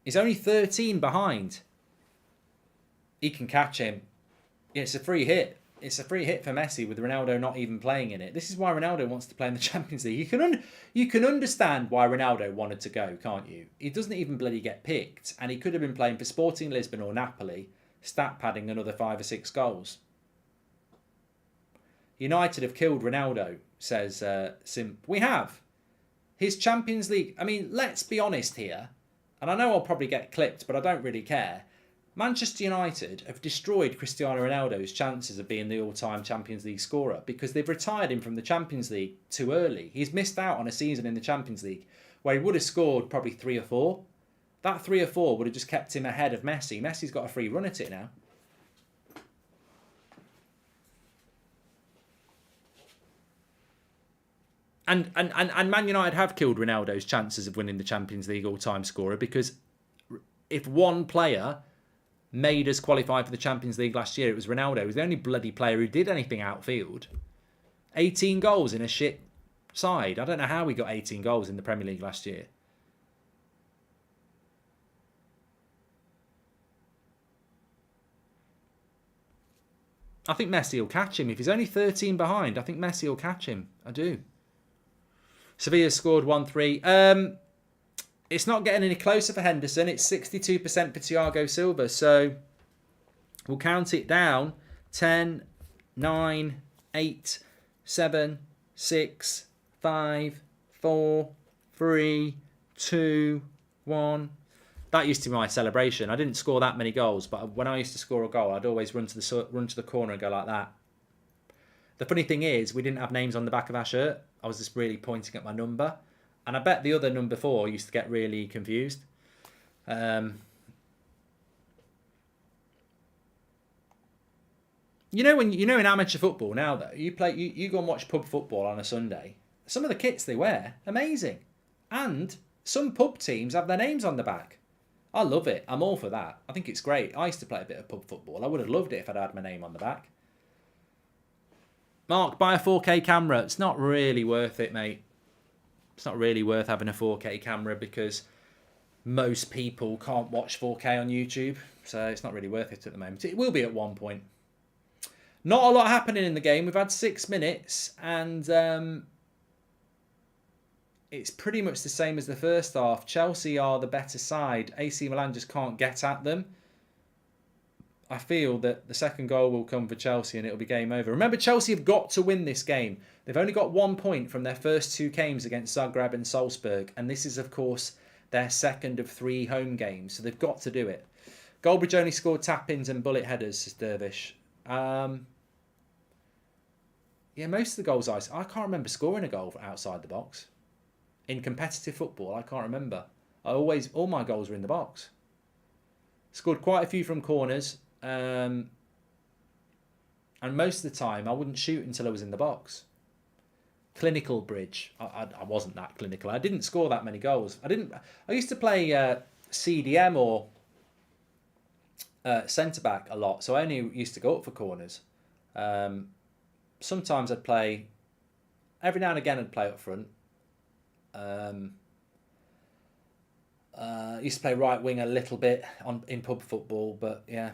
He's only 13 behind. He can catch him. It's a free hit. It's a free hit for Messi with Ronaldo not even playing in it. This is why Ronaldo wants to play in the Champions League. You can understand why Ronaldo wanted to go, can't you? He doesn't even bloody get picked, and he could have been playing for Sporting Lisbon or Napoli, stat padding another 5 or 6 goals. United have killed Ronaldo, says Simp. We have. His Champions League... I mean, let's be honest here, and I know I'll probably get clipped, but I don't really care. Manchester United have destroyed Cristiano Ronaldo's chances of being the all-time Champions League scorer because they've retired him from the Champions League too early. He's missed out on a season in the Champions League where he would have scored probably 3 or 4. That 3 or 4 would have just kept him ahead of Messi. Messi's got a free run at it now. And Man United have killed Ronaldo's chances of winning the Champions League all-time scorer because if one player made us qualify for the Champions League last year, it was Ronaldo. He was the only bloody player who did anything outfield. 18 goals in a shit side. I don't know how we got 18 goals in the Premier League last year. I think Messi will catch him. If he's only 13 behind, I think Messi will catch him. I do. Sevilla scored 1-3. It's not getting any closer for Henderson. It's 62% for Thiago Silva. So we'll count it down. 10, 9, 8, 7, 6, 5, 4, 3, 2, 1. That used to be my celebration. I didn't score that many goals, but when I used to score a goal, I'd always run to the corner and go like that. The funny thing is, we didn't have names on the back of our shirt. I was just really pointing at my number. And I bet the other number 4 used to get really confused. In amateur football now though, you go and watch pub football on a Sunday. Some of the kits they wear, amazing. And some pub teams have their names on the back. I love it. I'm all for that. I think it's great. I used to play a bit of pub football. I would have loved it if I'd had my name on the back. Mark, buy a 4K camera. It's not really worth it, mate. It's not really worth having a 4K camera because most people can't watch 4K on YouTube. So it's not really worth it at the moment. It will be at one point. Not a lot happening in the game. We've had 6 minutes and it's pretty much the same as the first half. Chelsea are the better side. AC Milan just can't get at them. I feel that the second goal will come for Chelsea and it'll be game over. Remember, Chelsea have got to win this game. They've only got 1 point from their first 2 games against Zagreb and Salzburg. And this is, of course, their second of 3 home games. So they've got to do it. Goldbridge only scored tap-ins and bullet headers, says Dervish. Yeah, most of the goals I can't remember scoring a goal outside the box. In competitive football, I can't remember. All my goals were in the box. Scored quite a few from corners. And most of the time, I wouldn't shoot until I was in the box. Clinical bridge. I wasn't that clinical. I didn't score that many goals. I used to play CDM or centre back a lot, so I only used to go up for corners. Sometimes I'd play. Every now and again, I'd play up front. Used to play right wing a little bit in pub football, but yeah.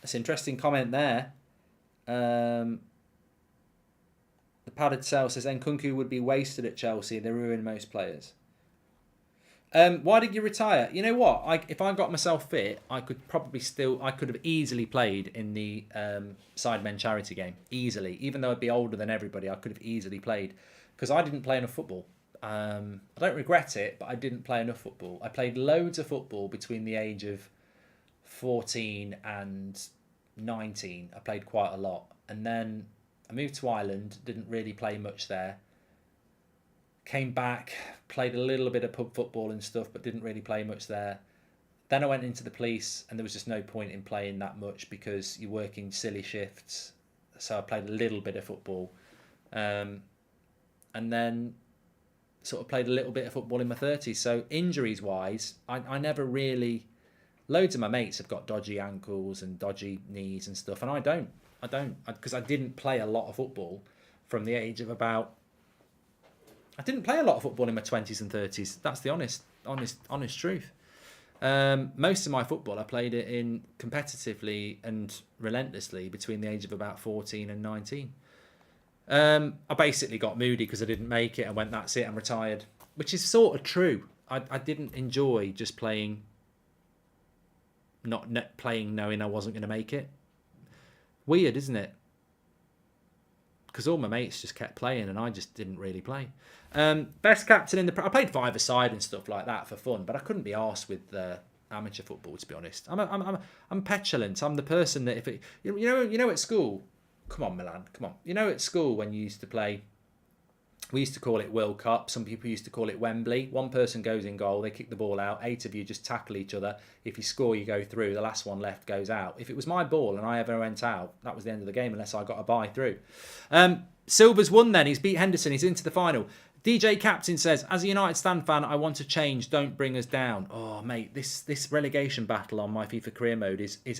That's an interesting comment there. The padded cell says Nkunku would be wasted at Chelsea. They ruin most players. Why did you retire? You know what? If I got myself fit, I could have easily played in the Sidemen charity game. Easily. Even though I'd be older than everybody, I could have easily played. Because I didn't play enough football. I don't regret it, but I didn't play enough football. I played loads of football between the age of 14 and 19. I played quite a lot. And then I moved to Ireland, didn't really play much there. Came back, played a little bit of pub football and stuff, but didn't really play much there. Then I went into the police, and there was just no point in playing that much because you're working silly shifts. So I played a little bit of football. And then sort of played a little bit of football in my 30s. So injuries-wise, I never really... Loads of my mates have got dodgy ankles and dodgy knees and stuff, and I don't. Because I didn't play a lot of football from the age of about... I didn't play a lot of football in my 20s and 30s. That's the honest truth. Most of my football, I played it in competitively and relentlessly between the age of about 14 and 19. I basically got moody because I didn't make it and went, that's it, I'm retired. Which is sort of true. I didn't enjoy just playing, not playing knowing I wasn't going to make it. Weird, isn't it? Because all my mates just kept playing and I just didn't really play. Best captain in the... I played five-a-side and stuff like that for fun, but I couldn't be arsed with amateur football, to be honest. I'm petulant. I'm the person that if it... You know at school... Come on, Milan, come on. You know at school when you used to play... We used to call it World Cup. Some people used to call it Wembley. One person goes in goal, they kick the ball out. 8 of you just tackle each other. If you score, you go through. The last one left goes out. If it was my ball and I ever went out, that was the end of the game unless I got a bye through. Silver's won then. He's beat Henderson. He's into the final. DJ Captain says, as a United stand fan, I want to change. Don't bring us down. Oh, mate, this relegation battle on my FIFA career mode is as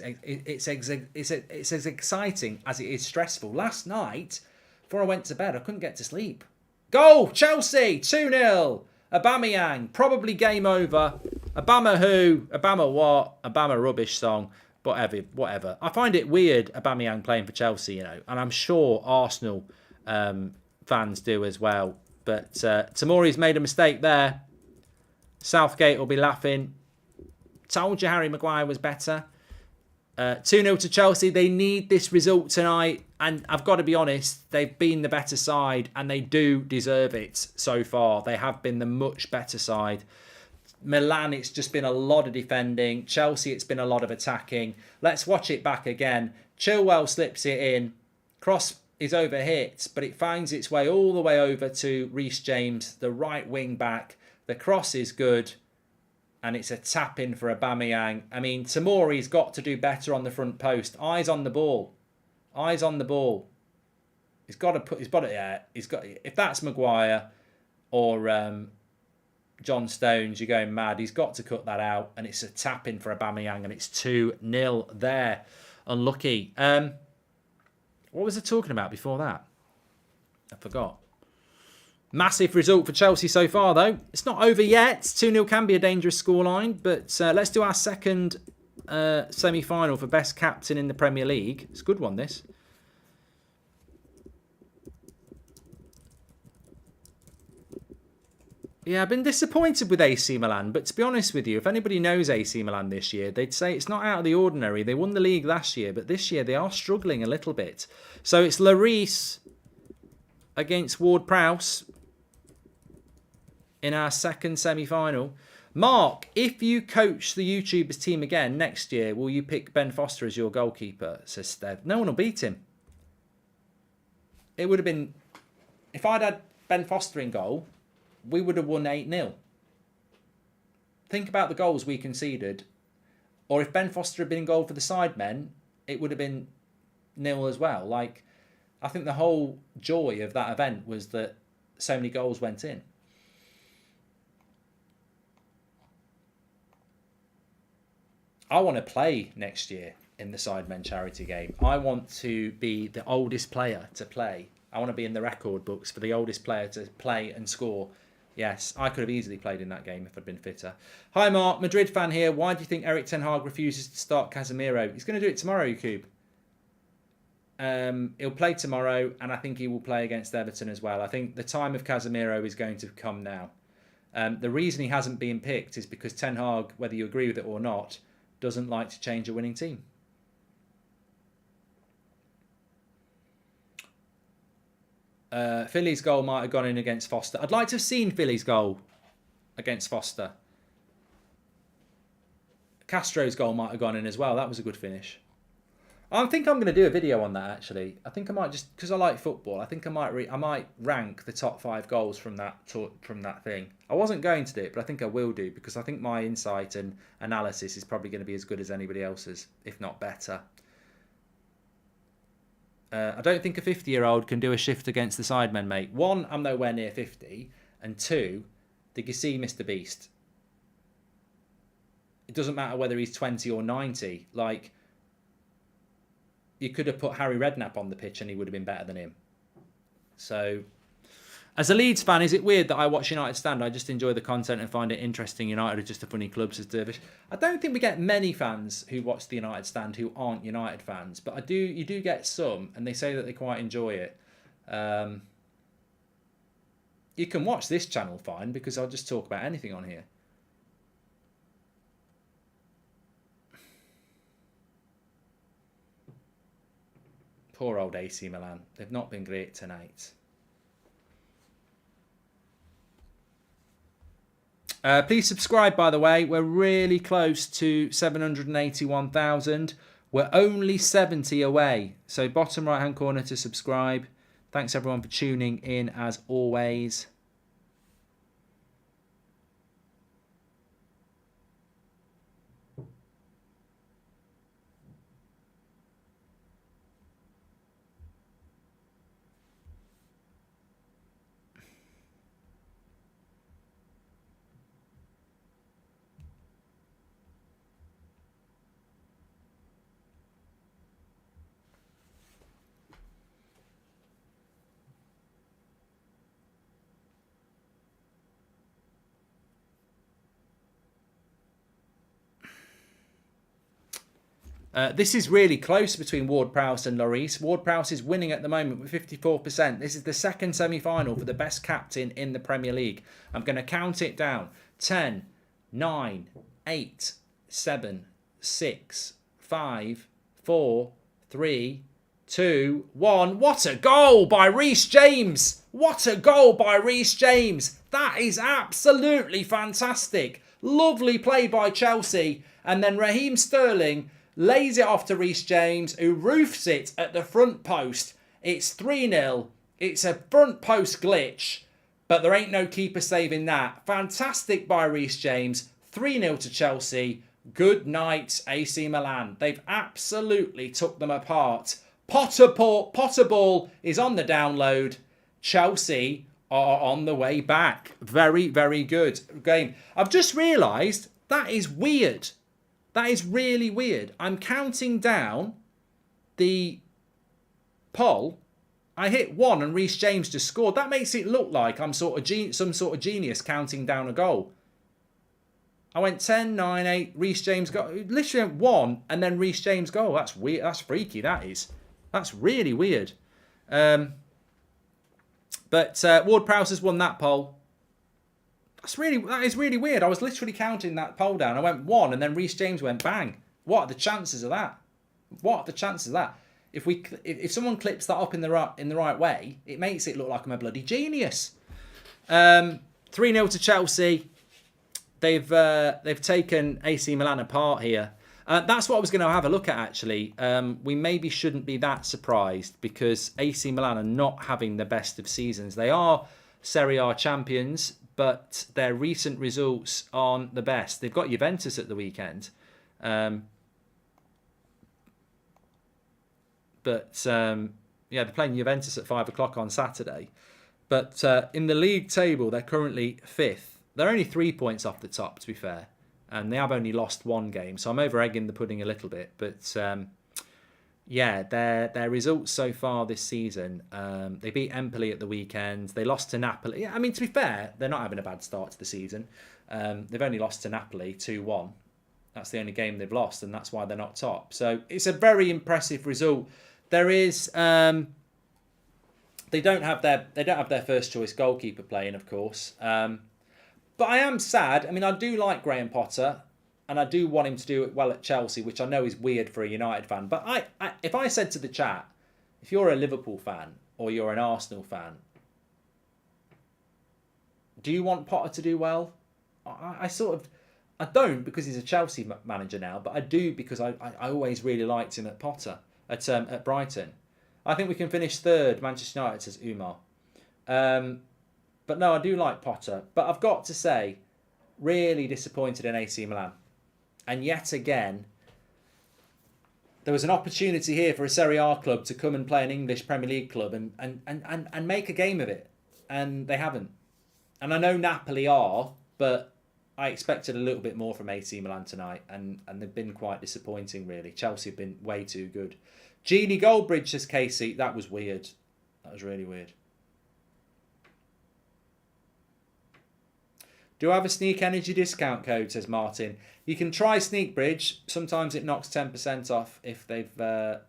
exciting as it is stressful. Last night, before I went to bed, I couldn't get to sleep. Goal! Chelsea! 2-0! Aubameyang, probably game over. Obama who? Obama what? Obama rubbish song. Whatever. I find it weird, Aubameyang playing for Chelsea, you know, and I'm sure Arsenal fans do as well. But Tomori's made a mistake there. Southgate will be laughing. Told you Harry Maguire was better. 2-0 to Chelsea. They need this result tonight. And I've got to be honest, they've been the better side and they do deserve it so far. They have been the much better side. Milan, it's just been a lot of defending. Chelsea, it's been a lot of attacking. Let's watch it back again. Chilwell slips it in. Cross is overhit, but it finds its way all the way over to Reece James, the right wing back. The cross is good. And it's a tap in for Aubameyang. I mean, Tomori's got to do better on the front post. Eyes on the ball. Eyes on the ball. He's got it. If that's Maguire or John Stones, you're going mad. He's got to cut that out. And it's a tap in for Aubameyang. And it's 2-0 there. Unlucky. What was I talking about before that? I forgot. Massive result for Chelsea so far, though. It's not over yet. 2-0 can be a dangerous scoreline. But let's do our second semi-final for best captain in the Premier League. It's a good one, this. Yeah, I've been disappointed with AC Milan. But to be honest with you, if anybody knows AC Milan this year, they'd say it's not out of the ordinary. They won the league last year, but this year they are struggling a little bit. So it's Lloris against Ward-Prowse in our second semi-final. Mark, if you coach the YouTubers team again next year, will you pick Ben Foster as your goalkeeper? Says Stev. No one will beat him. It would have been... If I'd had Ben Foster in goal, we would have won 8-0. Think about the goals we conceded. Or if Ben Foster had been in goal for the Sidemen, it would have been 0 as well. Like, I think the whole joy of that event was that so many goals went in. I want to play next year in the Sidemen charity game. I want to be the oldest player to play. I want to be in the record books for the oldest player to play and score. Yes, I could have easily played in that game if I'd been fitter. Hi Mark, Madrid fan here. Why do you think Erik ten Hag refuses to start Casemiro? He's going to do it tomorrow, Cube. He'll play tomorrow, and I think he will play against Everton as well. I think the time of Casemiro is going to come now. The reason he hasn't been picked is because Ten Hag, whether you agree with it or not, doesn't like to change a winning team. Philly's goal might have gone in against Foster. I'd like to have seen Philly's goal against Foster. Castro's goal might have gone in as well. That was a good finish. I think I'm going to do a video on that, actually. I think I might just... Because I like football, I think I might rank the top 5 goals from that thing. I wasn't going to do it, but I think I will do, because I think my insight and analysis is probably going to be as good as anybody else's, if not better. I don't think a 50-year-old can do a shift against the Sidemen, mate. 1, I'm nowhere near 50. And 2, did you see Mr. Beast? It doesn't matter whether he's 20 or 90. Like, you could have put Harry Redknapp on the pitch and he would have been better than him. So, as a Leeds fan, is it weird that I watch United stand? I just enjoy the content and find it interesting. United are just a funny club, says Dervish. I don't think we get many fans who watch the United stand who aren't United fans, but you do get some, and they say that they quite enjoy it. You can watch this channel fine, because I'll just talk about anything on here. Poor old AC Milan. They've not been great tonight. Please subscribe, by the way. We're really close to 781,000. We're only 70 away. So bottom right-hand corner to subscribe. Thanks, everyone, for tuning in, as always. This is really close between Ward-Prowse and Lloris. Ward-Prowse is winning at the moment with 54%. This is the second semi-final for the best captain in the Premier League. I'm going to count it down. 10, 9, 8, 7, 6, 5, 4, 3, 2, 1. What a goal by Reece James! What a goal by Reece James! That is absolutely fantastic. Lovely play by Chelsea. And then Raheem Sterling lays it off to Reece James, who roofs it at the front post. It's 3-0. It's a front post glitch, but there ain't no keeper saving that. Fantastic by Reece James. 3-0 to Chelsea. Good night, AC Milan. They've absolutely took them apart. Potter Ball is on the download. Chelsea are on the way back. Very, very good game. I've just realised that is weird. That is really weird. I'm counting down the poll. I hit 1 and Reece James just scored. That makes it look like I'm some sort of genius counting down a goal. I went 10, 9, 8, Reece James got... Literally went 1 and then Reece James goal. That's weird. That's freaky, that is. That's really weird. But Ward-Prowse has won that poll. That is really weird. I was literally counting that poll down. I went 1 and then Reece James went bang. What are the chances of that? What are the chances of that? If someone clips that up in the right way, it makes it look like I'm a bloody genius. 3-0 to Chelsea. they've taken AC Milan apart here. That's what I was going to have a look at, actually. We maybe shouldn't be that surprised because AC Milan are not having the best of seasons. They are Serie A champions, but their recent results aren't the best. They've got Juventus at the weekend. They're playing Juventus at 5 o'clock on Saturday. But in the league table, they're currently 5th. They're only 3 points off the top, to be fair. And they have only lost one game. So I'm over-egging the pudding a little bit. But their results so far this season, they beat Empoli at the weekend. They lost to Napoli. Yeah, I mean, to be fair, they're not having a bad start to the season. They've only lost to Napoli 2-1. That's the only game they've lost, and that's why they're not top. So it's a very impressive result. There is... They don't have their first choice goalkeeper playing, of course. But I am sad. I mean, I do like Graham Potter, and I do want him to do it well at Chelsea, which I know is weird for a United fan. But if I said to the chat, if you're a Liverpool fan or you're an Arsenal fan, do you want Potter to do well? I don't because he's a Chelsea manager now, but I do because I always really liked him at at Brighton. I think we can finish third, Manchester United, says Umar. But no, I do like Potter. But I've got to say, really disappointed in AC Milan. And yet again, there was an opportunity here for a Serie A club to come and play an English Premier League club and make a game of it. And they haven't. And I know Napoli are, but I expected a little bit more from AC Milan tonight. And they've been quite disappointing, really. Chelsea have been way too good. Genie Goldbridge says Casey. That was weird. That was really weird. Do I have a Sneak Energy discount code, says Martin. You can try Sneakbridge. Sometimes it knocks 10% off if they've... but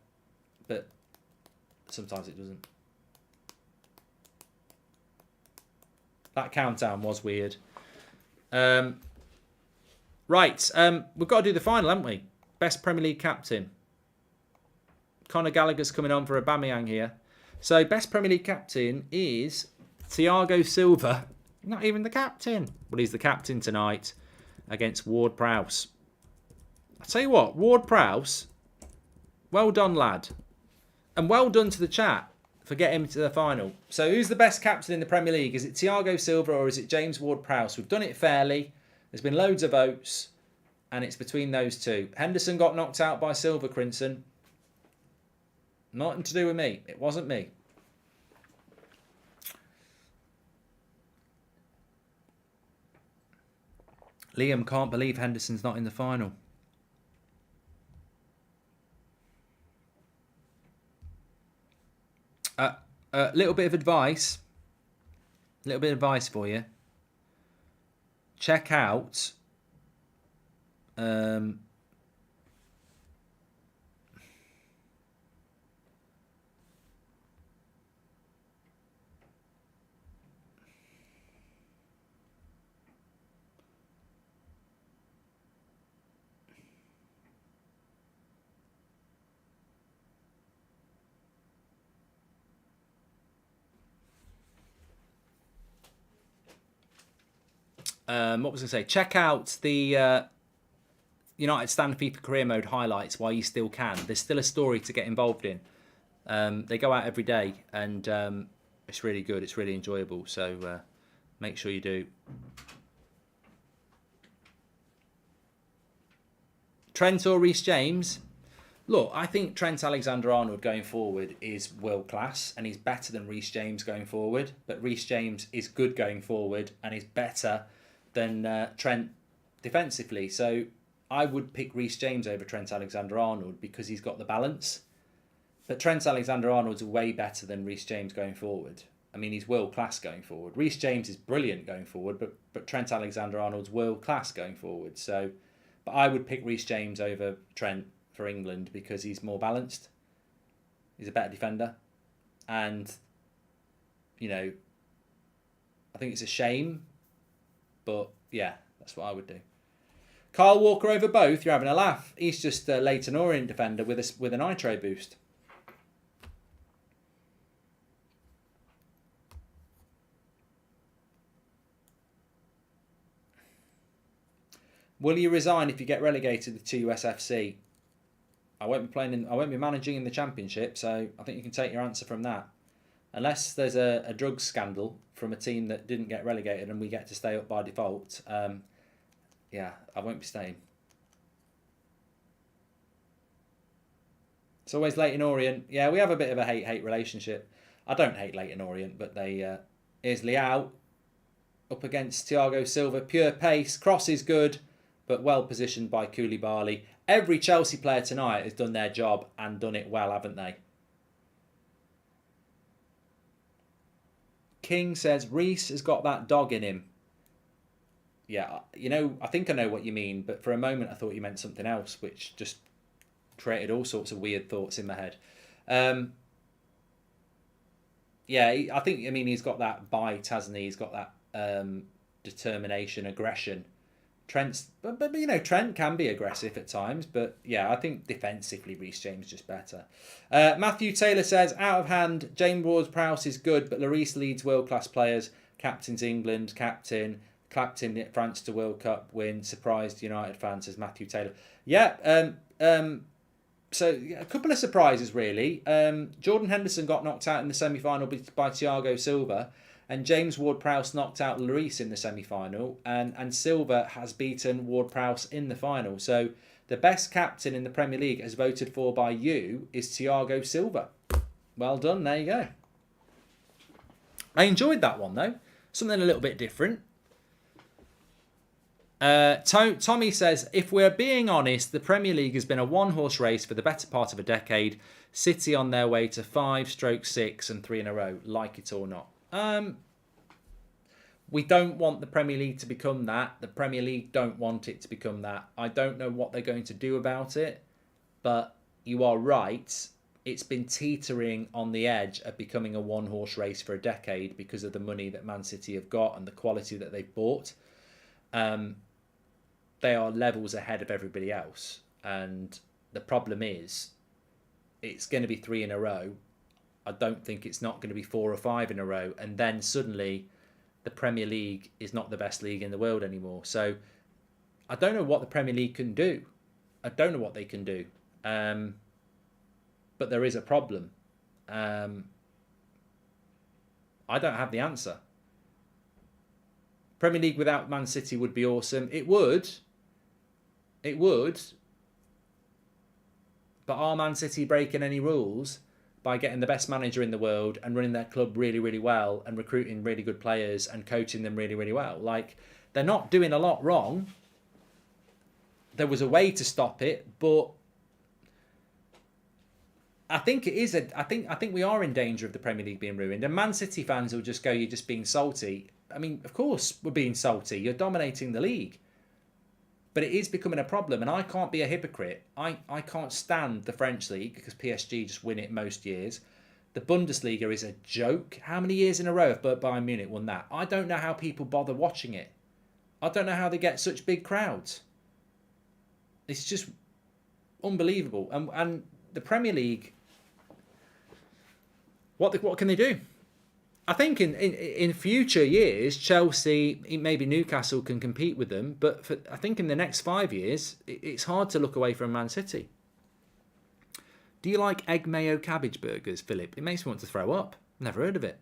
sometimes it doesn't. That countdown was weird. Right. We've got to do the final, haven't we? Best Premier League captain. Conor Gallagher's coming on for Aubameyang here. So, best Premier League captain is Thiago Silva. Not even the captain. Well, he's the captain tonight against Ward Prowse. I tell you what, Ward Prowse, well done, lad. And well done to the chat for getting him to the final. So, who's the best captain in the Premier League? Is it Thiago Silva or is it James Ward Prowse? We've done it fairly. There's been loads of votes. And it's between those two. Henderson got knocked out by Silva, Crinson. Nothing to do with me. It wasn't me. Liam can't believe Henderson's not in the final. A little bit of advice. A little bit of advice for you. Check out... what was I going to say? Check out the United Stand FIFA Career Mode highlights while you still can. There's still a story to get involved in. They go out every day and it's really good. It's really enjoyable. So make sure you do. Trent or Reece James? Look, I think Trent Alexander-Arnold going forward is world class and he's better than Reece James going forward. But Reece James is good going forward and is better than Trent defensively. So I would pick Reece James over Trent Alexander-Arnold because he's got the balance. But Trent Alexander-Arnold's way better than Reece James going forward. I mean, he's world class going forward. Reece James is brilliant going forward, but Trent Alexander-Arnold's world class going forward. So, but I would pick Reece James over Trent for England because he's more balanced. He's a better defender. And, you know, I think it's a shame. But, yeah, that's what I would do. Kyle Walker over both. You're having a laugh. He's just a Leyton Orient defender with a nitro boost. Will you resign if you get relegated to USFC? I won't be managing in the Championship, so I think you can take your answer from that. Unless there's a drugs scandal from a team that didn't get relegated and we get to stay up by default, yeah, I won't be staying. It's always Leyton Orient. Yeah, we have a bit of a hate-hate relationship. I don't hate Leyton Orient, but here's Leao up against Thiago Silva. Pure pace. Cross is good, but well positioned by Koulibaly. Every Chelsea player tonight has done their job and done it well, haven't they? King says, Reece has got that dog in him. Yeah, I think I know what you mean, but for a moment I thought you meant something else, which just created all sorts of weird thoughts in my head. Yeah, I think, he's got that bite, hasn't he? He's got that determination, aggression. But Trent can be aggressive at times, but yeah, I think defensively Reece James just better. Matthew Taylor says, out of hand, James Ward-Prowse is good, but Lloris leads world-class players, captains England, captain France to World Cup win, surprised United fans, says Matthew Taylor. Yeah, so a couple of surprises really. Jordan Henderson got knocked out in the semi-final by Thiago Silva, and James Ward-Prowse knocked out Lloris in the semi-final, and Silva has beaten Ward-Prowse in the final. So the best captain in the Premier League, as voted for by you, is Thiago Silva. Well done, there you go. I enjoyed that one though. Something a little bit different. Tommy says, if we're being honest, the Premier League has been a one-horse race for the better part of a decade. City on their way to 5/6 and 3 in a row, like it or not. We don't want the Premier League to become that. The Premier League don't want it to become that. I don't know what they're going to do about it, but you are right. It's been teetering on the edge of becoming a one-horse race for a decade because of the money that Man City have got and the quality that they've bought. They are levels ahead of everybody else. And the problem is, it's going to be 3 in a row. I don't think it's not going to be 4 or 5 in a row. And then suddenly, the Premier League is not the best league in the world anymore. So, I don't know what the Premier League can do. I don't know what they can do. But there is a problem. I don't have the answer. Premier League without Man City would be awesome. It would. It would. But are Man City breaking any rules by getting the best manager in the world and running their club really, really well and recruiting really good players and coaching them really, really well? Like, they're not doing a lot wrong. There was a way to stop it, but I think it is I think we are in danger of the Premier League being ruined. And Man City fans will just go, you're just being salty. I mean, of course we're being salty. You're dominating the league. But it is becoming a problem, and I can't be a hypocrite. I can't stand the French league because PSG just win it most years. The Bundesliga is a joke. How many years in a row have Bayern Munich won that? I don't know how people bother watching it. I don't know how they get such big crowds. It's just unbelievable. And the Premier League, what can they do? I think in future years, Chelsea, maybe Newcastle can compete with them. But I think in the next 5 years, it's hard to look away from Man City. Do you like egg mayo cabbage burgers, Philip? It makes me want to throw up. Never heard of it.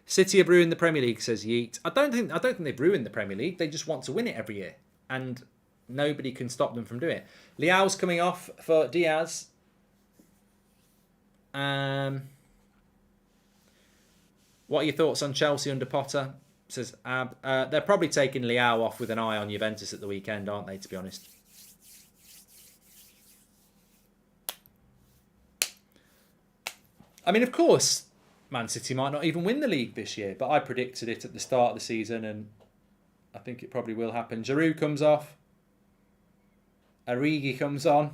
City have ruined the Premier League, says Yeet. I don't think they've ruined the Premier League. They just want to win it every year. And nobody can stop them from doing it. Leao's coming off for Diaz. What are your thoughts on Chelsea under Potter? Says Ab. They're probably taking Leao off with an eye on Juventus at the weekend, aren't they, to be honest? I mean, of course, Man City might not even win the league this year, but I predicted it at the start of the season, and I think it probably will happen. Giroud comes off. Origi comes on.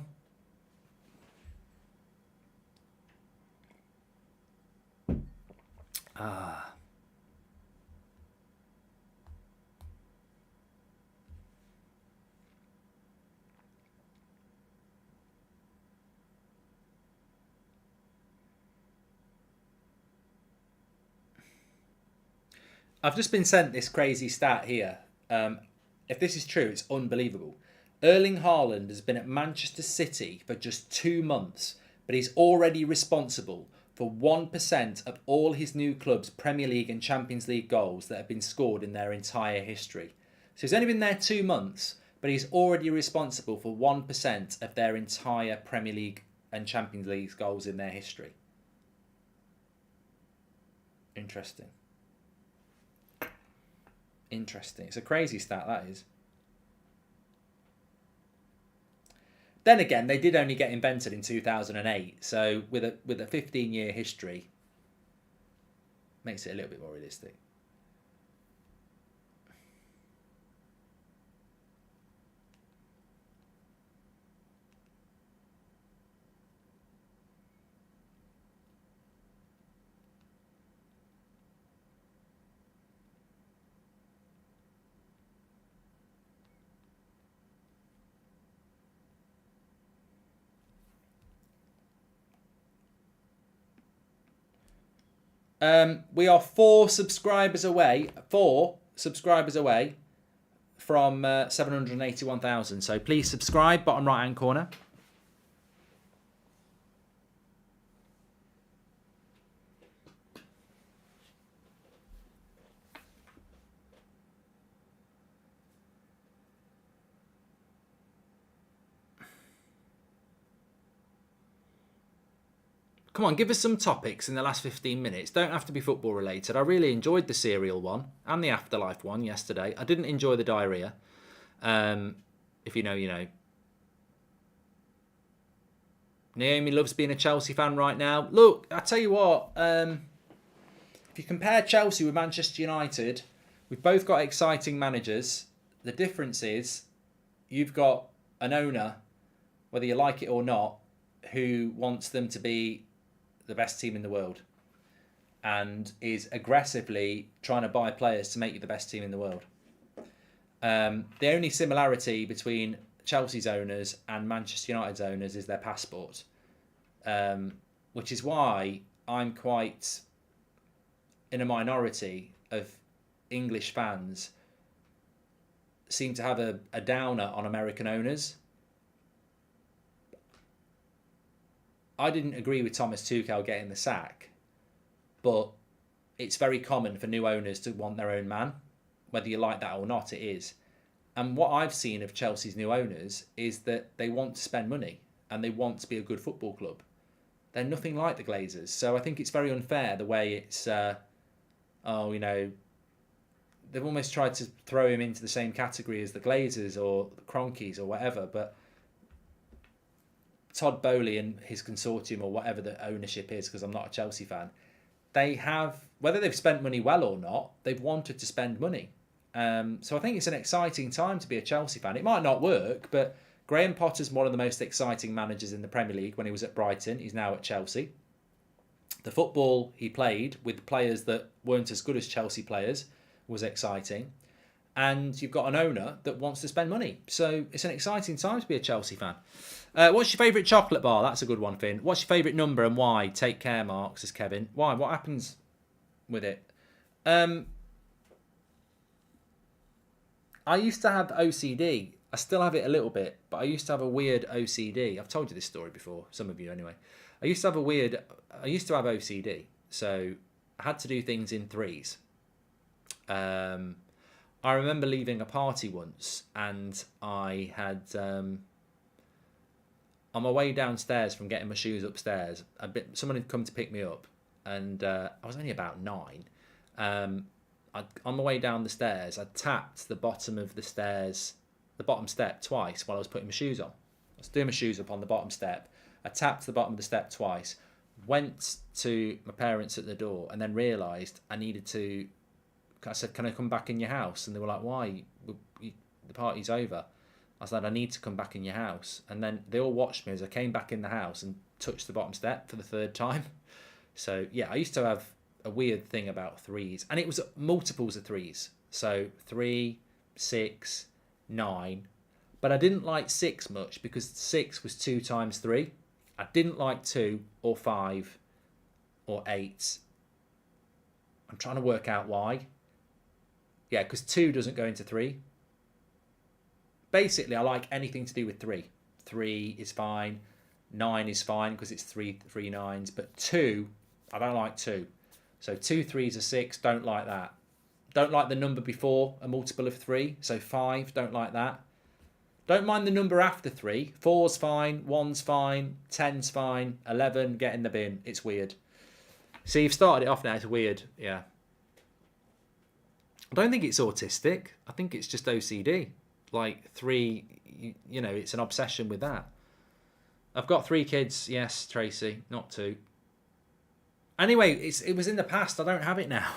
I've just been sent this crazy stat here. If this is true, it's unbelievable. Erling Haaland has been at Manchester City for just 2 months, but he's already responsible for 1% of all his new club's Premier League and Champions League goals that have been scored in their entire history. So he's only been there 2 months, but he's already responsible for 1% of their entire Premier League and Champions League goals in their history. Interesting. It's a crazy stat, that is. Then again, they did only get invented in 2008, so with a 15-year history, makes it a little bit more realistic. We are 4 subscribers away from 781,000. So please subscribe, bottom right hand corner. Come on, give us some topics in the last 15 minutes. Don't have to be football related. I really enjoyed the serial one and the afterlife one yesterday. I didn't enjoy the diarrhea. If you know, you know. Naomi loves being a Chelsea fan right now. Look, I tell you what. If you compare Chelsea with Manchester United, we've both got exciting managers. The difference is you've got an owner, whether you like it or not, who wants them to be the best team in the world and is aggressively trying to buy players to make you the best team in the world. The only similarity between Chelsea's owners and Manchester United's owners is their passport, which is why I'm quite in a minority of English fans seem to have a downer on American owners. I didn't agree with Thomas Tuchel getting the sack, but it's very common for new owners to want their own man. Whether you like that or not, it is. And what I've seen of Chelsea's new owners is that they want to spend money and they want to be a good football club. They're nothing like the Glazers. So I think it's very unfair the way it's, they've almost tried to throw him into the same category as the Glazers or the Cronkies or whatever, but Todd Bowley and his consortium or whatever the ownership is, because I'm not a Chelsea fan, they have, whether they've spent money well or not, they've wanted to spend money. So I think it's an exciting time to be a Chelsea fan. It might not work, but Graham Potter's one of the most exciting managers in the Premier League when he was at Brighton. He's now at Chelsea. The football he played with players that weren't as good as Chelsea players was exciting. And you've got an owner that wants to spend money. So it's an exciting time to be a Chelsea fan. What's your favourite chocolate bar? That's a good one, Finn. What's your favourite number and why? Take care, Mark, says Kevin. Why? What happens with it? I used to have OCD. I still have it a little bit, but I used to have a weird OCD. I've told you this story before, some of you anyway. I used to have OCD. So I had to do things in threes. I remember leaving a party once and I had... on my way downstairs from getting my shoes upstairs, someone had come to pick me up, and I was only about 9. On my way down the stairs, I tapped the bottom of the stairs, the bottom step twice while I was putting my shoes on. I was doing my shoes up on the bottom step. I tapped the bottom of the step twice, went to my parents at the door, and then realised I needed to. I said, "Can I come back in your house?" And they were like, "Why? The party's over." I said, "I need to come back in your house." And then they all watched me as I came back in the house and touched the bottom step for the 3rd time. So, yeah, I used to have a weird thing about threes. And it was multiples of threes. So, 3, 6, 9. But I didn't like 6 much because 6 was 2 times 3. I didn't like 2 or 5 or 8. I'm trying to work out why. Yeah, because 2 doesn't go into 3. Basically, I like anything to do with 3. 3 is fine. 9 is fine because it's three nines. But 2, I don't like 2. So 2 3s are 6. Don't like that. Don't like the number before a multiple of 3. So 5. Don't like that. Don't mind the number after 3. 4's fine. 1's fine. 10's fine. 11, get in the bin. It's weird. See, you've started it off now. It's weird. Yeah. I don't think it's autistic. I think it's just OCD. Like 3, you know, it's an obsession with that. I've got 3 kids. Yes, Tracy, not 2. Anyway, it was in the past. I don't have it now.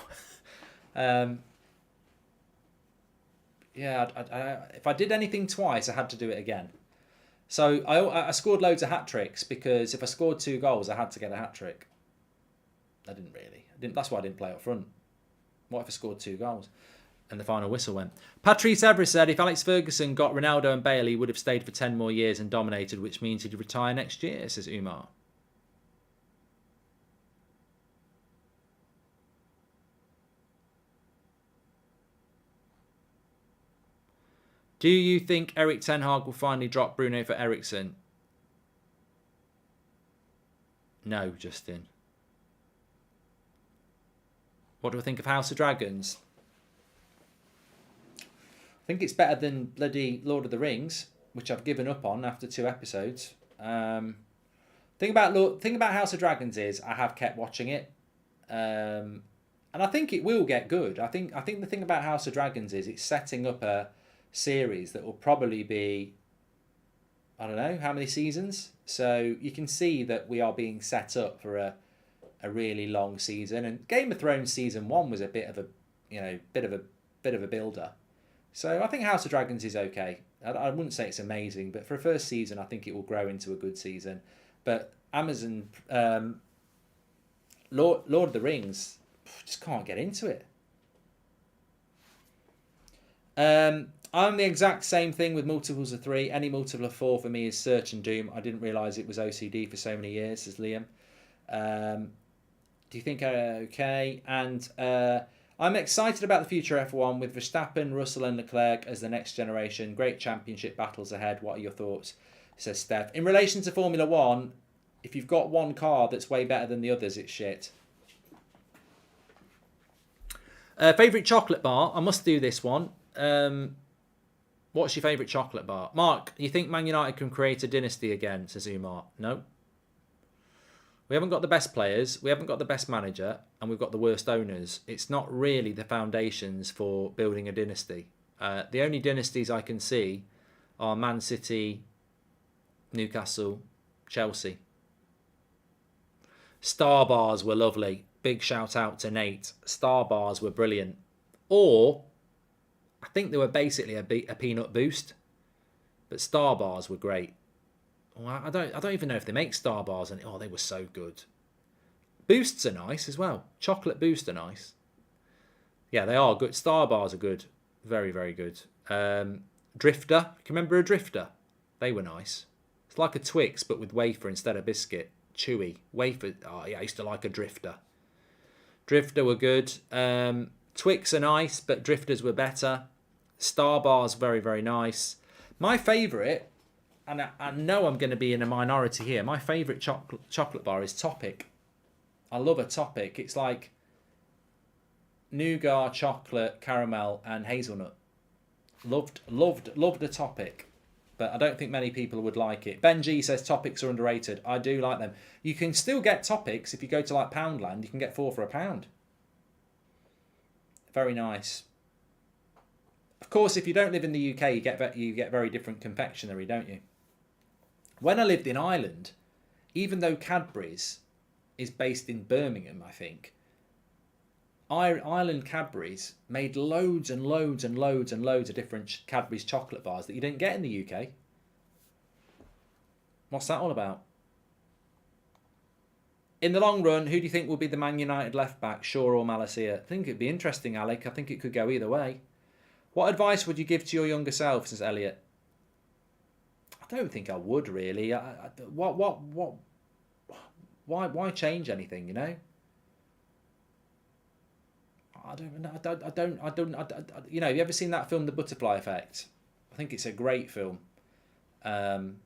Yeah, if I did anything twice, I had to do it again. So I scored loads of hat tricks because if I scored 2 goals, I had to get a hat trick. I didn't really. That's why I didn't play up front. What if I scored 2 goals? And the final whistle went. Patrice Everest said, if Alex Ferguson got Ronaldo and Bale, he would have stayed for 10 more years and dominated, which means he'd retire next year, says Umar. Do you think Erik Ten Hag will finally drop Bruno for Eriksen? No, Justin. What do I think of House of Dragons? I think it's better than bloody Lord of the Rings, which I've given up on after 2 episodes. Thing about House of Dragons is I have kept watching it, and I think it will get good. I think the thing about House of Dragons is it's setting up a series that will probably be, I don't know how many seasons. So you can see that we are being set up for a really long season. And Game of Thrones season 1 was a bit of a builder. So I think House of Dragons is okay. I wouldn't say it's amazing, but for a first season, I think it will grow into a good season. But Amazon, Lord of the Rings, just can't get into it. I'm the exact same thing with multiples of 3. Any multiple of 4 for me is search and doom. I didn't realise it was OCD for so many years, says Liam. Do you think okay? And I'm excited about the future F1 with Verstappen, Russell and Leclerc as the next generation. Great championship battles ahead. What are your thoughts? Says Steph. In relation to Formula 1, if you've got one car that's way better than the others, it's shit. Favourite chocolate bar? I must do this one. What's your favourite chocolate bar? Mark, you think Man United can create a dynasty again, says Umar. No. We haven't got the best players, we haven't got the best manager, and we've got the worst owners. It's not really the foundations for building a dynasty. The only dynasties I can see are Man City, Newcastle, Chelsea. Star bars were lovely. Big shout out to Nate. Star bars were brilliant. Or I think they were basically a peanut boost, but Star bars were great. Well, I don't even know if they make Star bars, and they were so good. Boosts are nice as well. Chocolate boosts are nice. Yeah, they are good. Star bars are good, very very good. Drifter, can you remember a Drifter? They were nice. It's like a Twix but with wafer instead of biscuit. Chewy wafer. Oh yeah, I used to like a Drifter. Drifter were good. Twix are nice, but Drifters were better. Star bars, very, very nice. My favourite, and I know I'm going to be in a minority here, my favourite chocolate bar is Topic. I love a Topic. It's like nougat, chocolate, caramel and hazelnut. Loved a Topic. But I don't think many people would like it. Ben G says Topics are underrated. I do like them. You can still get Topics if you go to like Poundland. You can get 4 for £1. Very nice. Of course, if you don't live in the UK, you get very different confectionery, don't you? When I lived in Ireland, even though Cadbury's is based in Birmingham, I think, Ireland Cadbury's made loads and loads and loads and loads of different Cadbury's chocolate bars that you didn't get in the UK. What's that all about? In the long run, who do you think will be the Man United left back, Shaw or Malacia? I think it'd be interesting, Alec. I think it could go either way. What advice would you give to your younger self, says Elliot? I don't think I would really. Why change anything, you know? I don't know. You know, have you ever seen that film, The Butterfly Effect? I think it's a great film. And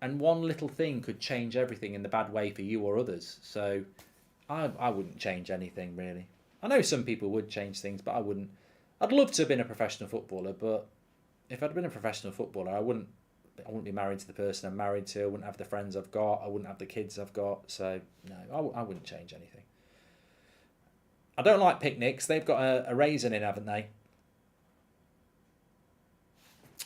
one little thing could change everything in the bad way for you or others. So I wouldn't change anything, really. I know some people would change things, but I wouldn't. I'd love to have been a professional footballer, but if I'd been a professional footballer, I wouldn't be married to the person I'm married to. I wouldn't have the friends I've got. I wouldn't have the kids I've got. So, no, I wouldn't change anything. I don't like picnics. They've got a raisin in, haven't they?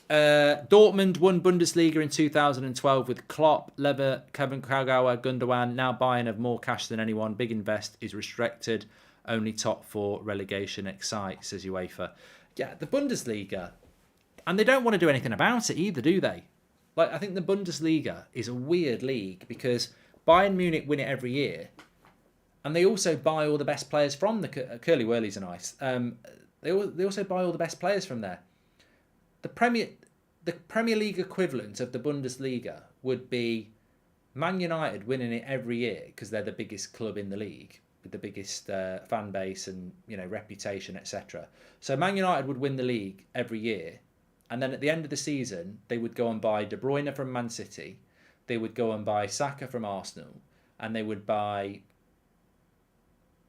Dortmund won Bundesliga in 2012 with Klopp, Lever, Kevin Kagawa, Gundogan. Now buying of more cash than anyone. Big invest is restricted. Only top 4 relegation excite, says UEFA. Yeah, the Bundesliga. And they don't want to do anything about it either, do they? Like, I think the Bundesliga is a weird league because Bayern Munich win it every year. And they also buy all the best players from the Curly Whirlies are nice. They also buy all the best players from there. The Premier League equivalent of the Bundesliga would be Man United winning it every year because they're the biggest club in the league with the biggest fan base and reputation, etc. So Man United would win the league every year, and then at the end of the season they would go and buy De Bruyne from Man City, they would go and buy Saka from Arsenal, and they would buy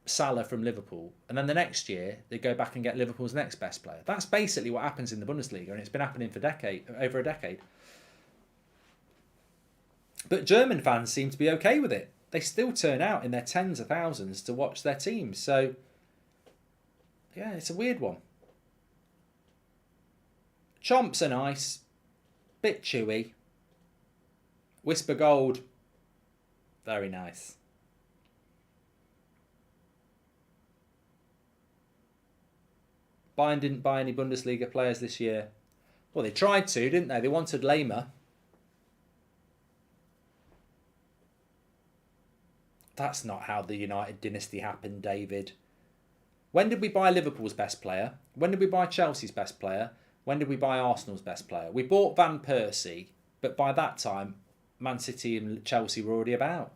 Salah from Liverpool, and then the next year they go back and get Liverpool's next best player. That's basically what happens in the Bundesliga, and it's been happening for over a decade. But German fans seem to be okay with it. They still turn out in their tens of thousands to watch their teams. So, yeah, it's a weird one. Chomps are nice, bit chewy. Whisper Gold, very nice. Bayern didn't buy any Bundesliga players this year. Well, they tried to, didn't they? They wanted Lehmer. That's not how the United dynasty happened, David. When did we buy Liverpool's best player? When did we buy Chelsea's best player? When did we buy Arsenal's best player? We bought Van Persie, but by that time, Man City and Chelsea were already about.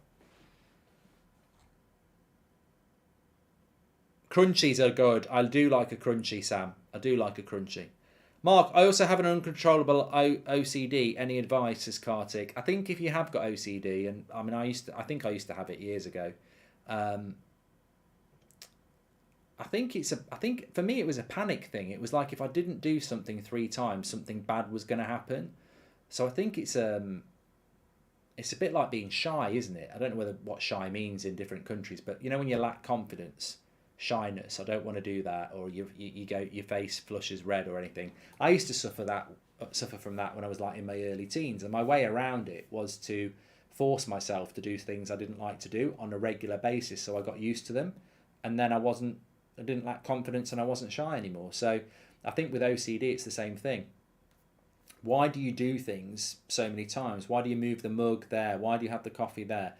Crunchies are good. I do like a crunchy, Sam. I do like a crunchy. Mark, I also have an uncontrollable OCD. Any advice, says Kartik? I think if you have got OCD, and I mean, I think I used to have it years ago. I think for me it was a panic thing. It was like if I didn't do something 3 times, something bad was going to happen. So I think it's a bit like being shy, isn't it? I don't know what shy means in different countries, but when you lack confidence. Shyness, I don't want to do that, or your face flushes red or anything. I used to suffer from that when I was like in my early teens, and my way around it was to force myself to do things I didn't like to do on a regular basis, so I got used to them, and then I didn't lack confidence and I wasn't shy anymore. So I think with OCD it's the same thing. Why do you do things so many times? Why do you move the mug there? Why do you have the coffee there?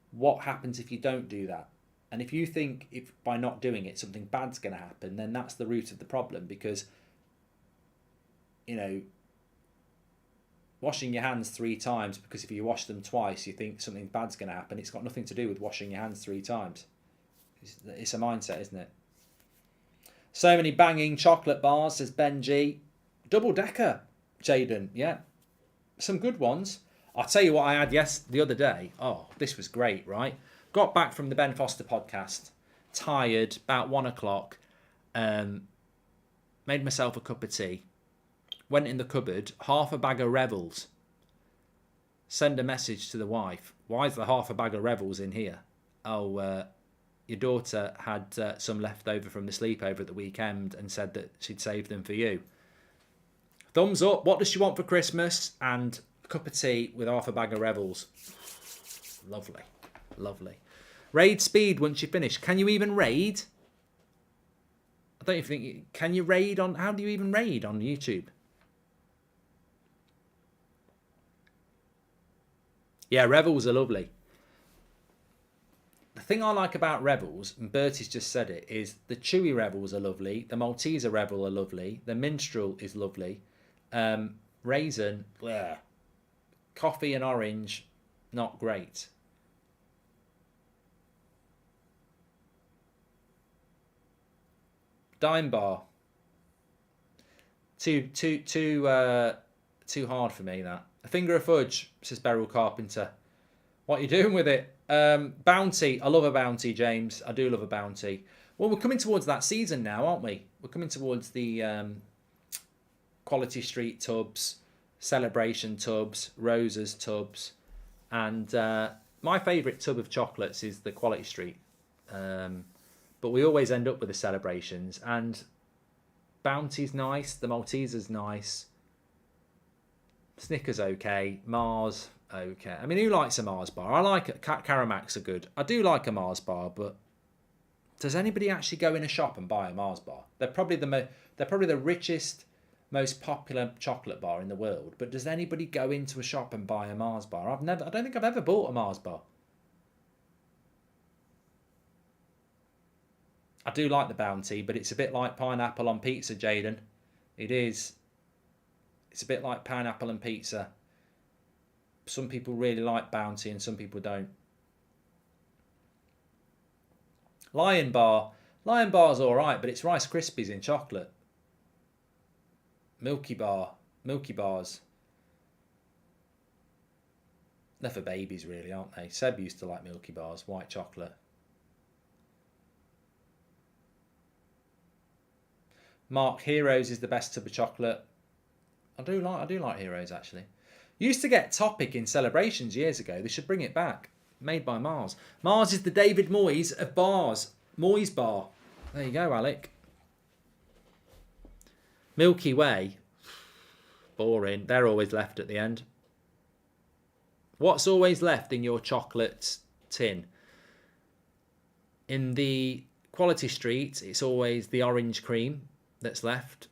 What happens if you don't do that? And if you think if by not doing it something bad's going to happen, then that's the root of the problem, because washing your hands 3 times because if you wash them twice you think something bad's going to happen. It's got nothing to do with washing your hands 3 times. It's a mindset, isn't it? So many banging chocolate bars, says Benji. Double decker, Jaden. Yeah, some good ones. I'll tell you what I had the other day. Oh, this was great, right? Got back from the Ben Foster podcast, tired, about 1 o'clock, made myself a cup of tea, went in the cupboard, half a bag of Revels. Send a message to the wife. Why is there half a bag of Revels in here? Oh, your daughter had some left over from the sleepover at the weekend and said that she'd saved them for you. Thumbs up. What does she want for Christmas? And a cup of tea with half a bag of Revels. Lovely. Lovely. Raid speed once you finish. Can you even raid? I don't even think... Can you raid on... How do you even raid on YouTube? Yeah, Revels are lovely. The thing I like about Revels, and Bertie's just said it, is the chewy Revels are lovely. The Malteser Revel are lovely. The Minstrel is lovely. Raisin, bleh. Coffee and orange, not great. Dime bar. Too hard for me, that. A finger of fudge, says Beryl Carpenter. What are you doing with it? Bounty. I love a bounty, James. I do love a bounty. Well, we're coming towards that season now, aren't we? We're coming towards the Quality Street tubs, Celebration tubs, Roses tubs. And my favourite tub of chocolates is the Quality Street. But we always end up with the Celebrations. And Bounty's nice. The Malteser's nice. Snickers okay. Mars okay. I mean, who likes a Mars bar? I like it. Caramacs are good. I do like a Mars bar, but does anybody actually go in a shop and buy a Mars bar? They're probably the richest, most popular chocolate bar in the world. But does anybody go into a shop and buy a Mars bar? I don't think I've ever bought a Mars bar. I do like the Bounty, but it's a bit like pineapple on pizza, Jaden. It is. It's a bit like pineapple and pizza. Some people really like Bounty and some people don't. Lion Bar. Lion Bar's alright, but it's Rice Krispies in chocolate. Milky Bar. Milky Bars. They're for babies, really, aren't they? Seb used to like Milky Bars, white chocolate. Mark, Heroes is the best tub of chocolate. I do like Heroes, actually. Used to get Topic in Celebrations years ago. They should bring it back. Made by Mars. Mars is the David Moyes of bars. Moyes Bar. There you go, Alec. Milky Way. Boring. They're always left at the end. What's always left in your chocolate tin? In the Quality Street, it's always the orange cream that's left.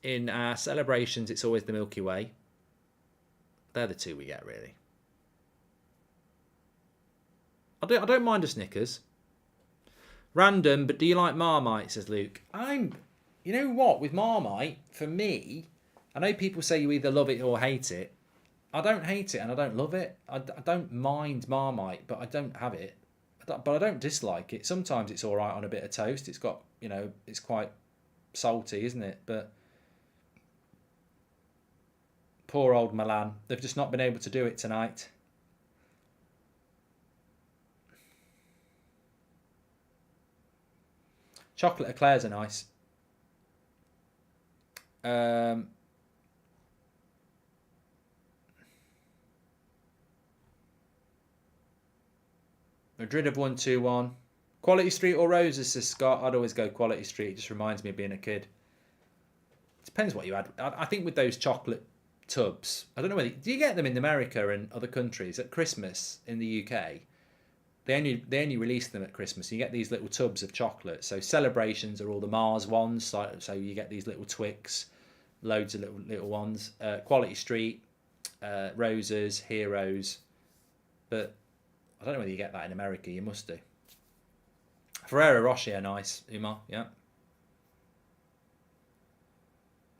In our Celebrations, it's always the Milky Way. They're the two we get, really. I don't mind a Snickers. Random, but do you like Marmite, says Luke. You know what, with Marmite, for me, I know people say you either love it or hate it. I don't hate it and I don't love it. I don't mind Marmite, but I don't have it. But I don't dislike it. Sometimes it's all right on a bit of toast. It's got, it's quite salty, isn't it? But poor old Milan. They've just not been able to do it tonight. Chocolate eclairs are nice. Madrid of 121. Quality Street or Roses, says Scott. I'd always go Quality Street. It just reminds me of being a kid. Depends what you had. I think with those chocolate tubs, I don't know whether do you get them in America and other countries at Christmas in the UK? They only release them at Christmas. You get these little tubs of chocolate. So Celebrations are all the Mars ones. So you get these little Twix, loads of little ones. Quality Street, Roses, Heroes. But I don't know whether you get that in America. You must do. Ferrero Rocher, nice. Umar, yeah.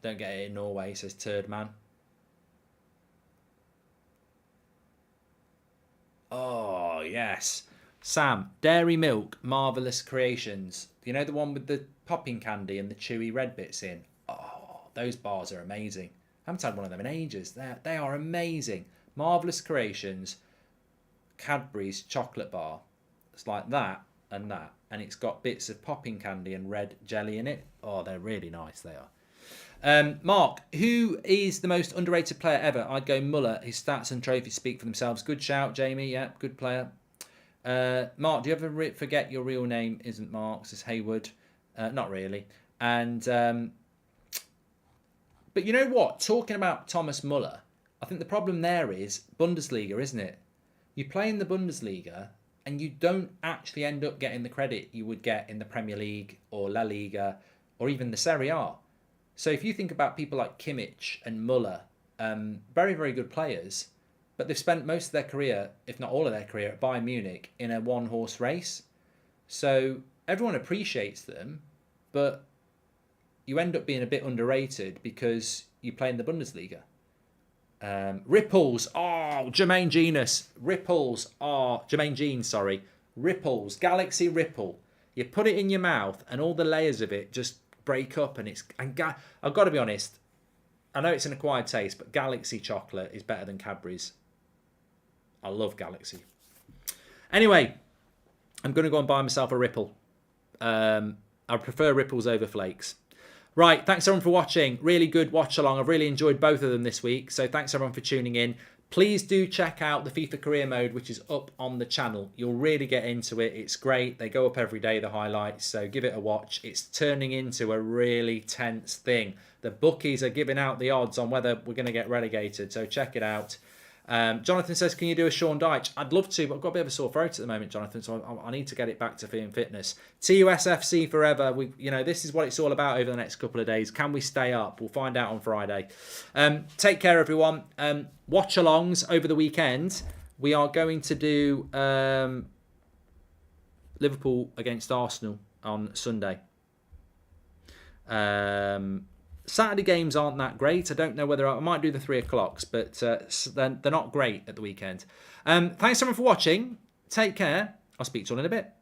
Don't get it in Norway, says Turd Man. Oh, yes. Sam, Dairy Milk, Marvellous Creations. You know the one with the popping candy and the chewy red bits in? Oh, those bars are amazing. I haven't had one of them in ages. They are amazing. Marvellous Creations, Cadbury's chocolate bar. It's like that and that. And it's got bits of popping candy and red jelly in it. Oh, they're really nice, they are. Mark, who is the most underrated player ever? I'd go Muller. His stats and trophies speak for themselves. Good shout, Jamie. Yeah, good player. Mark, do you ever forget your real name isn't Mark? Says Hayward. Not really. And but you know what? Talking about Thomas Muller, I think the problem there is Bundesliga, isn't it? You play in the Bundesliga and you don't actually end up getting the credit you would get in the Premier League or La Liga or even the Serie A. So if you think about people like Kimmich and Muller, very, very good players, but they've spent most of their career, if not all of their career, at Bayern Munich in a one-horse race. So everyone appreciates them, but you end up being a bit underrated because you play in the Bundesliga. Ripples, Jermaine Genius. Ripples, Jermaine Jeans, sorry. Ripples, Galaxy Ripple. You put it in your mouth and all the layers of it just break up, and I've got to be honest, I know it's an acquired taste, but Galaxy chocolate is better than Cadbury's. I love Galaxy. Anyway, I'm going to go and buy myself a Ripple. I prefer Ripples over Flakes. Right, thanks everyone for watching. Really good watch along. I've really enjoyed both of them this week. So thanks everyone for tuning in. Please do check out the FIFA Career Mode, which is up on the channel. You'll really get into it. It's great. They go up every day, the highlights. So give it a watch. It's turning into a really tense thing. The bookies are giving out the odds on whether we're going to get relegated. So check it out. Jonathan says, can you do a Sean Dyche? I'd love to, but I've got a bit of a sore throat at the moment, Jonathan, so I need to get it back to fitness. TUSFC forever. This is what it's all about over the next couple of days. Can we stay up? We'll find out on Friday. Take care, everyone. Watch-alongs over the weekend. We are going to do Liverpool against Arsenal on Sunday. Saturday games aren't that great. I don't know whether I might do the 3 o'clocks, but they're not great at the weekend. Thanks everyone for watching. Take care. I'll speak to you all in a bit.